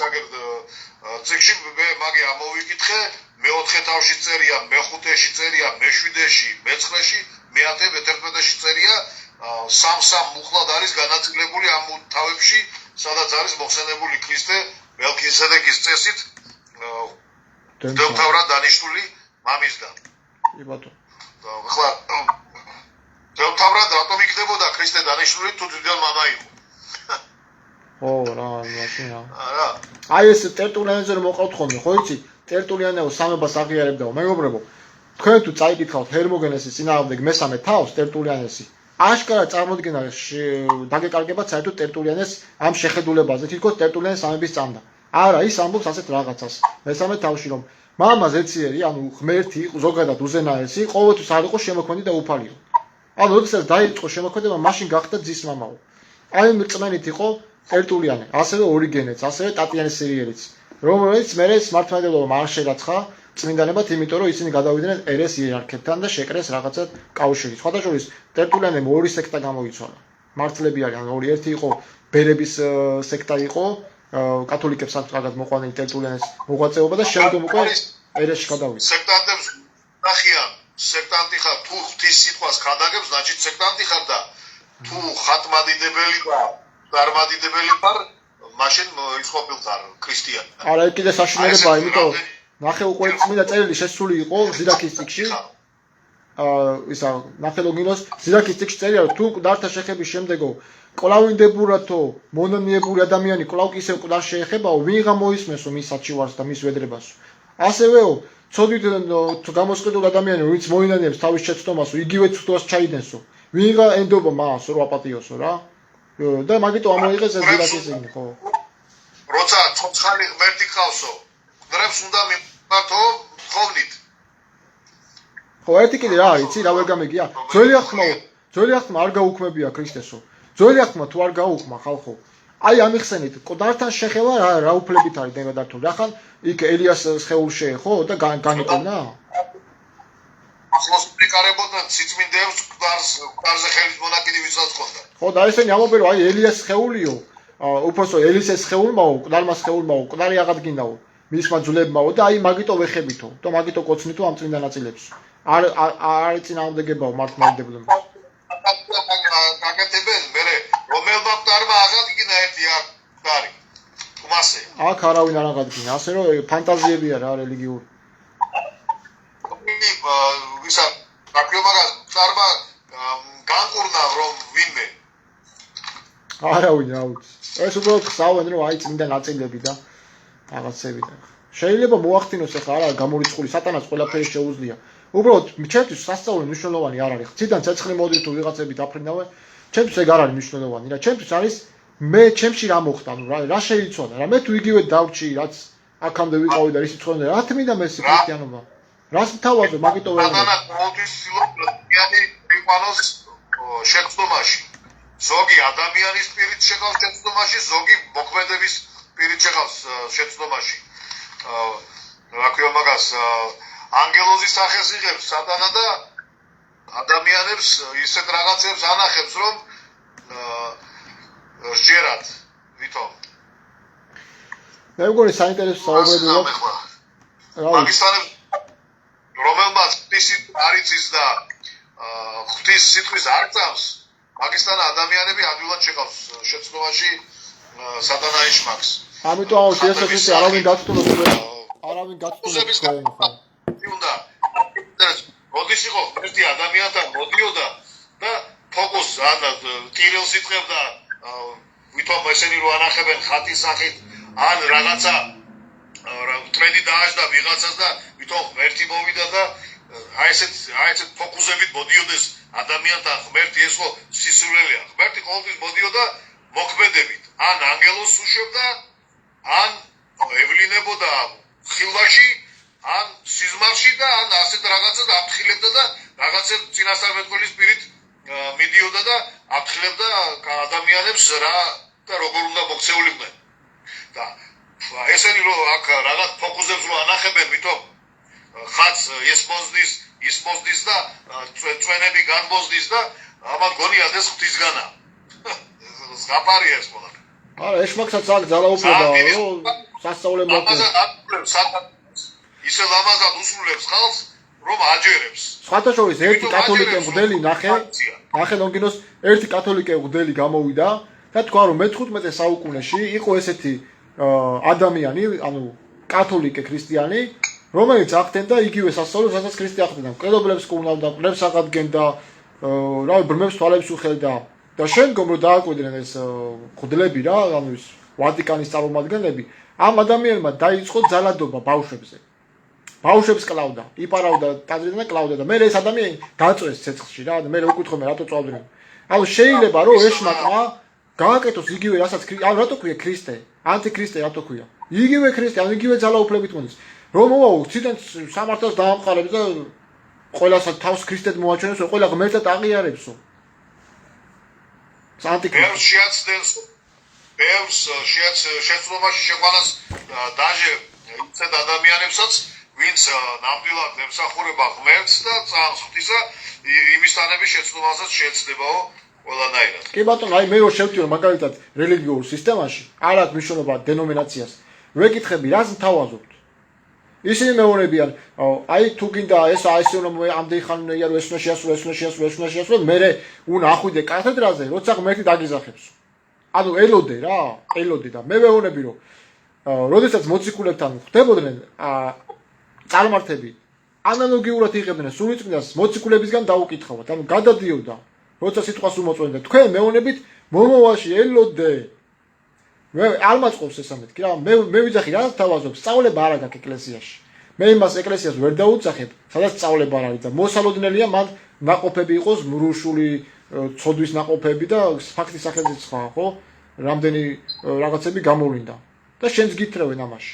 წიგნში მე მაგი ამოვიკითხე, მეოთხე თავში წერია, მეხუთეში წერია, მეშვიდეში, მეცხრეში, მეათე, მეთერთმეტეში წერია, სამ მუხლად არის განაწილებული ამ თავებში, სადაც არის მოხსენებული ქრისტე მელქისედეკის წესით მღვდელმთავრად დანიშნული მამისგან. კი ბატონო. ახლა მღვდელმთავრად რატომ იქნებოდა ქრისტე დანიშნული თუ თვითონ მამა იყო? ო რა, მაშინა. არა. აი ეს ტერტულიანზე რომ მოყავთ ხოლმე, ხო იცი? ტერტულიანეო სამებას აღიარებდაო, მეგობრებო. თქვენ თუ წაიკითხავთ ჰერმოგენესის წინააღმდეგ მესამე თავს ტერტულიანესი, აშკარა წარმოდგენა დაგეკარგებათ საერთოდ ტერტულიანეს ამ შეხედულებაზე, თითქოს ტერტულიანეს ამების წამდა. არა, ის ამბობს ასეთ რაღაცას. მესამე თავში რომ მამა ზეციერი, ანუ ღმერთი, ზოგადად უზენაესი, ყოველთვის არ იყო შემოქმედი და უფალიო. ანუ როდესაც დაიწყო შემოქმედება, მაშინ გახდა ძის მამაო. აი მწმენით იყო ტერტულიანე, ასევე ორიგენეც, ასევე ტატიანეს სერიელიც, რომელიც მერე მართლმადიდებლობამ არ შეგაცხა წმინდანებად, იმიტომ რომ ისინი გადავიდნენ ერეს იერარქებთან და შეკრეს რაღაცა კავშირი. სხვადასხვა ტერტულიანემ ორი სექტა გამოიცვალა. მართლები არიან ორი, ერთი იყო ბერების სექტა იყო, კათოლიკებს აქვს კარგად მოყვანილი ტერტულიანეს მოღვაწეობა და შემდგომ უკვე ერესში გადავიდა. სექტანტებს ნახიან, სექტანტი ხარ თუ ღვთის სიტყვას ხადაგებს, значит სექტანტი ხარ და თუ ხატმადიდებელი ხარ, წარმადიდებელი ხარ, მაშინ ის ყოფილხარ ქრისტიანი. არა, ეს კიდე საშინელებაა, იმიტომ ნახე უკვე წმინდა წერილი შესული იყო ზირაქის წიგნში. ისა ნახე ლოგინოს ზირაქის წიგნში წერია, რომ თუ მკვდართა შეხების შემდეგო კვლავინდებურათო მონონიებული ადამიანი კვლავ ისევ მკვდარ შეეხებაო, ვინღა მოისმესო მის საჩივარს და მის ვედრებასო. ასევეო, ცოდვით გამოსყიდულ ადამიანი, ვინც მოინანიებს თავის შეცდომასო, იგივე ცუდას ჩაიდენსო. ვინღა ენდობა მას, რო აპატიოსო რა. და მაგიტო ამოიღეს ეს ზირაქის წიგნი, ხო? როცა ცოცხალი ღმერთი ყავსო, მკვდრებს უნდა მიმართო ხოვნით. ხო, ერთი კიდე რა იცი, რა ვერ გამიგია? ძველი ახთმა არ გაუქმებია ქრისტესო. ძველი აღთქმა თუ არ გაუხმა ხალხო აი ამიხსენით მკვდართან შეხება რა უფლებით არის დემედართო რახან იქ ელიას სხეულში შეეხო და განიყონა ახლოს პრიკარებოდნენ სიწმინდეებს მკვდარზე ხელის მონაკიდი ვისაც ხონდა ხო და ესენი ამობენ რომ აი ელიას სხეულიო უფროსო ელისეს სხეულმაო მკვდარმა სხეულმაო მკვდარი აღადგინაო მისმა ძვლებმაო და აი მაგიტო ვეხებითო და მაგიტო კოცნითო ამ წმინდა ნაწილებს არ წინააღმდეგებაო მართლმადიდებლობა გაკეთებენ მე რომელმა მკვდარმა აღადგინა ერთი მკვდარი უმასე აქ არავინ არ აღადგინა ასე რომ ფანტაზიები არა რელიგიური ვისა რაკიომაგას მკვდარმა განკურნა რომ ვინმე არავინ რა ვიცი ეს უბრალოდ ხსავენ რომ აი წმინდა ნაწილები და რაღაცები და შეიძლება მოახდინოს ახლა არა გამორიცხული სატანას ყველაფერი შეუძლია უბრალოდ ჩემთვის სასწაული მნიშვნელოვანი არ არის ციდან ცეცხლი მოდის თუ ვიღაცები დაფრინავენ ჩემთვის ეგ არ არის მნიშვნელოვანი რა ჩემთვის არის მე ჩემში რა მოხდა რა შეიცვალა რა მე თუ იგივე დავრჩი რაც აქამდე ვიყავი და ისი ცხოვრობდი რა თმინდა მე ქრისტიანობა რას მთავაზე მაგიტო ვერ სატანა მოდის სილოყიანოს შეცდომაში ზოგი ადამიანის პირით შეგავს შეცდომაში ზოგი მოქმედების პირით შეგავს შეცდომაში რა ქვია მაგას ანგელოზის სახეს იღებს სატანა და ადამიანებს ისეთ რაღაცებს ანახებს რომ სჯერათ ვითომ მე მგონი საინტერესო საუბრები პაკისტანებს რომელმაც ისიც არიცის და ღვთის სიტყვის არ წამს პაკისტანა ადამიანები ადვილად შეგავს შეცდომაში სატანა იშმაკს ამიტომ შესაძლოა არავინ გაწტუნებს უნდა მოდის იყო ერთი ადამიანთან მოდიოდა და ფოკუს ან ტირელს იწევდა ვითომ ესენი რო ანახებენ ხატის სახით ან რაღაცა ტრენდი დააშდა ვიღაცას და ვითომ ერთი მოვიდა და აი ესეთ ფოკუსებით მოდიოდეს ადამიანთან ღმერთი ეს ხო სისულელეა ღმერთი ყოველთვის მოდიოდა მოქმედებით ან ანგელოს უშვებდა ან ევლინებოდა ხილვაში ან სიზმარში და ან ასეთ რაღაცას აფრთხილებდა და რაღაცა წინასწარმეტყველის პირით მიდიოდა და აფრთხილებდა ადამიანებს რა და როგორ უნდა მოქცეულიყვნენ და ესენი რო აქ რაღაც ფოკუსებს რო ანახებენ ვითომ ხაც ისმოსდის და წვენები განბოზდის და ამათ გონიათ ეს ღვთისგანა ზღაპარია ეს ყველა არა ეშმაკსაც აქ ძალაუფლება რომ სასწაულე მოკლეს ისე ლამაზად უსრულებს ხალხს რომ აჯერებს სხვათა შორის ერთი კათოლიკე მღვდელი ნახე ლონგინოს ერთი კათოლიკე მღვდელი გამოვიდა და თქვა რომ მე-15 საუკუნეში იყო ესეთი ადამიანი ანუ კათოლიკე ქრისტიანი რომელიც ახდენდა იგივე სასწაულებს რასაც ქრისტე ახდენდა მკვლელობებს კუნავდა ყრებს აღადგენდა რავი ბრმებს თვალებს უხელდა და შემდგომ რომ დააკვირდნენ ეს მღვდლები რა ანუ ის ვატიკანის წარმომადგენლები ამ ადამიანმა დაიწყო ძალადობა ბავშვებს კლავდა, იპარავდა ტაძრიდან და კლავდა და მე ეს ადამიანი დაწვეს ცეცხლში რა და მე უკითხო მე რატო წავდნენ. ანუ შეიძლება რომ ეშმაკმა გააკეთოს იგივე რასაც ანუ რატო ქვია ქრისტე, ანტიქრისტე რატო ქვია. იგივე ქრისტე, ანუ იგივე ძალაუფლებით მოდის. რომ მოვაო, ციდან სამართალს დაამყარებს და ყველასაც თავს ქრისტედ მოაჩვენებს, რომ ყველა ღმერთად აღიარებსო. ანტიქრისტე. ბევრს შეცდომაში შეყვანას დაჟე ისეთ ადამიანებსაც ვინც ნამდვილად ემსახურება ღმერთს და წამს ღვთისა იმისთანების შეცდომასაც შეეცდებაო ყველანაირად. კი ბატონო, აი მე რო შევტიო მაგალითად რელიგიურ სისტემაში, არ აქვს მნიშვნელობა დენომინაციას. ვეკითხები, რას მთავაზობთ? ისინი მეუბნებიან, აი თუ გინდა ეს ასე უნდა ამდენი ხანი უნდა იარო ეს უნდა შეასრულო, მე უნდა ახვიდე კათედრაზე, როცა ღმერთი დაგიზახებს. ანუ ელოდე და მე ვეუბნები რომ როდესაც მოციქულებთან ხდებოდნენ წარმართები ანალოგიურად იღებდნენ სულიწმინდას მოციქულებისგან დაუკითხავთ ანუ გადადიოდა როცა სიტყვას უმოწმენდა თქვენ მეუბნებით მომავალში ელოდე მე არ მაწყობს ეს ამეთ კი რა მე ვიძახი რა თავაზობ სწავლება არ აქვს ეკლესიაში მე იმას ეკლესიას ვერ დაუძახებ სადაც სწავლება არ არის და მოსალოდნელია მან ნაყოფები იყოს მრუშული ცოდვის ნაყოფები და ფაქტის სახელზე სხვა ხო რამდენი რაღაცები გამოვლინდა და შენს გითხრევენ ამაში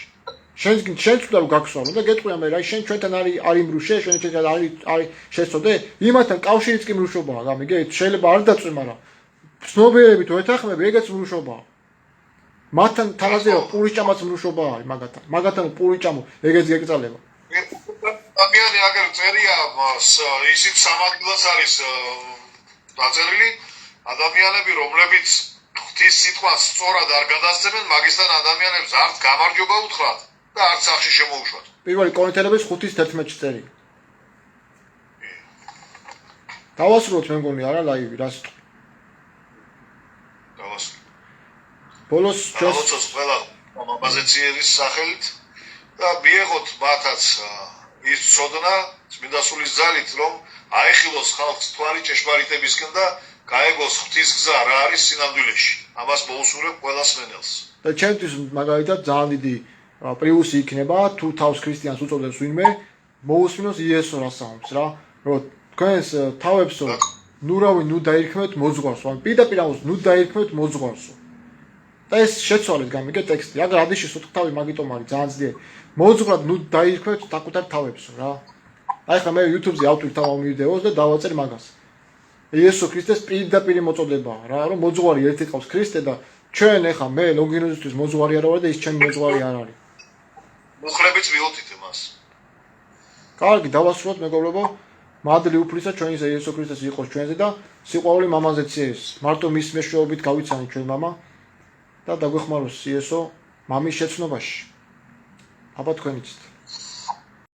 შენს უნდა რომ გაგსვარო და გეტყვია მე რა შენ ჩვენთან არის მრუშე ჩვენთან არის შეცოდე იმათთან კავშირიც კი მრუშობაა გამიგე შეიძლება არ დაწვე მაგრამ ცნობიერებით ვეთანხმები, ეგეც მრუშობაა. მათთან თანაზე პურის ჭამაც მრუშობა არის მაგათთან. მაგათთან პურის ჭამო ეგეც გეკრძალება. ადამიანი აგერ წერია ისიც სამართლაც არის დაწერილი ადამიანები რომლებიც ღვთის სიტყვას სწორად არ გადასცემენ მაგისთან ადამიანებს არც გამარჯობა უთხრათ და არც სახში შემოუშვათ. პირველი კორინთელების 5:11-ში წერია. დავასრულოთ მე მგონი არა ლაივი რა სიტყვა. ბოლოს ჩოს ყველა მამაზეციერის სახელით და მიეღოთ მათაც ის ცოდნა წმინდა სულის ძალით რომ აეხილოს ხალხს თვალი ჭეშმარიტებისკენ და გაეგოს ღვთის გზა რა არის სინამდვილეში. ამას მოусურვებ ყველა სმენელს. და ჩემთვის მაგალითად ძალიან დიდი პრიუსი იქნება თუ თავს ქრისტიანს უწოდებს ვინმე მოусმინოს იესო რასაობს რა. რომ თქვენს თავებსო ნურავი ნუ დაირქმევთ მოძღვარსო. ან პირდაპირ ამბობს ნუ დაირქმევთ მოძღვარსო. და ეს შეცვალეთ გამიგე ტექსტი. აგერ ადიშის უთქთავი მაგიტომ არის ძალიან ძლიერი. მოძღვრად ნუ დაირქმევთ საკუთარ თავებსო რა. აი ხა მე YouTube-ზე ავტვირთავ ამ ვიდეოს და დავაწერ მაგას. იესო ქრისტეს პირდაპირ მოწოდებაა რა, რომ მოძღვარი ერთი ყავს ქრისტე და ჩვენ ეხა მე ლოგინოზისთვის მოძღვარი არ ვარ და ის ჩემი მოძღვარი არ არის. მუხლებიც მიუთით მას. კარგი, დავასრულოთ მეგობრებო. მადლი უფლისა ჩვენისა იესო ქრისტეს იყოს ჩვენზე და სიყვარული მამაზეც ის. მარტო მის მეშვეობით გავიცანით ჩვენ მამა და დაგვეხმაროს იესო მამის შეცნობაში. აბა თქვენიც.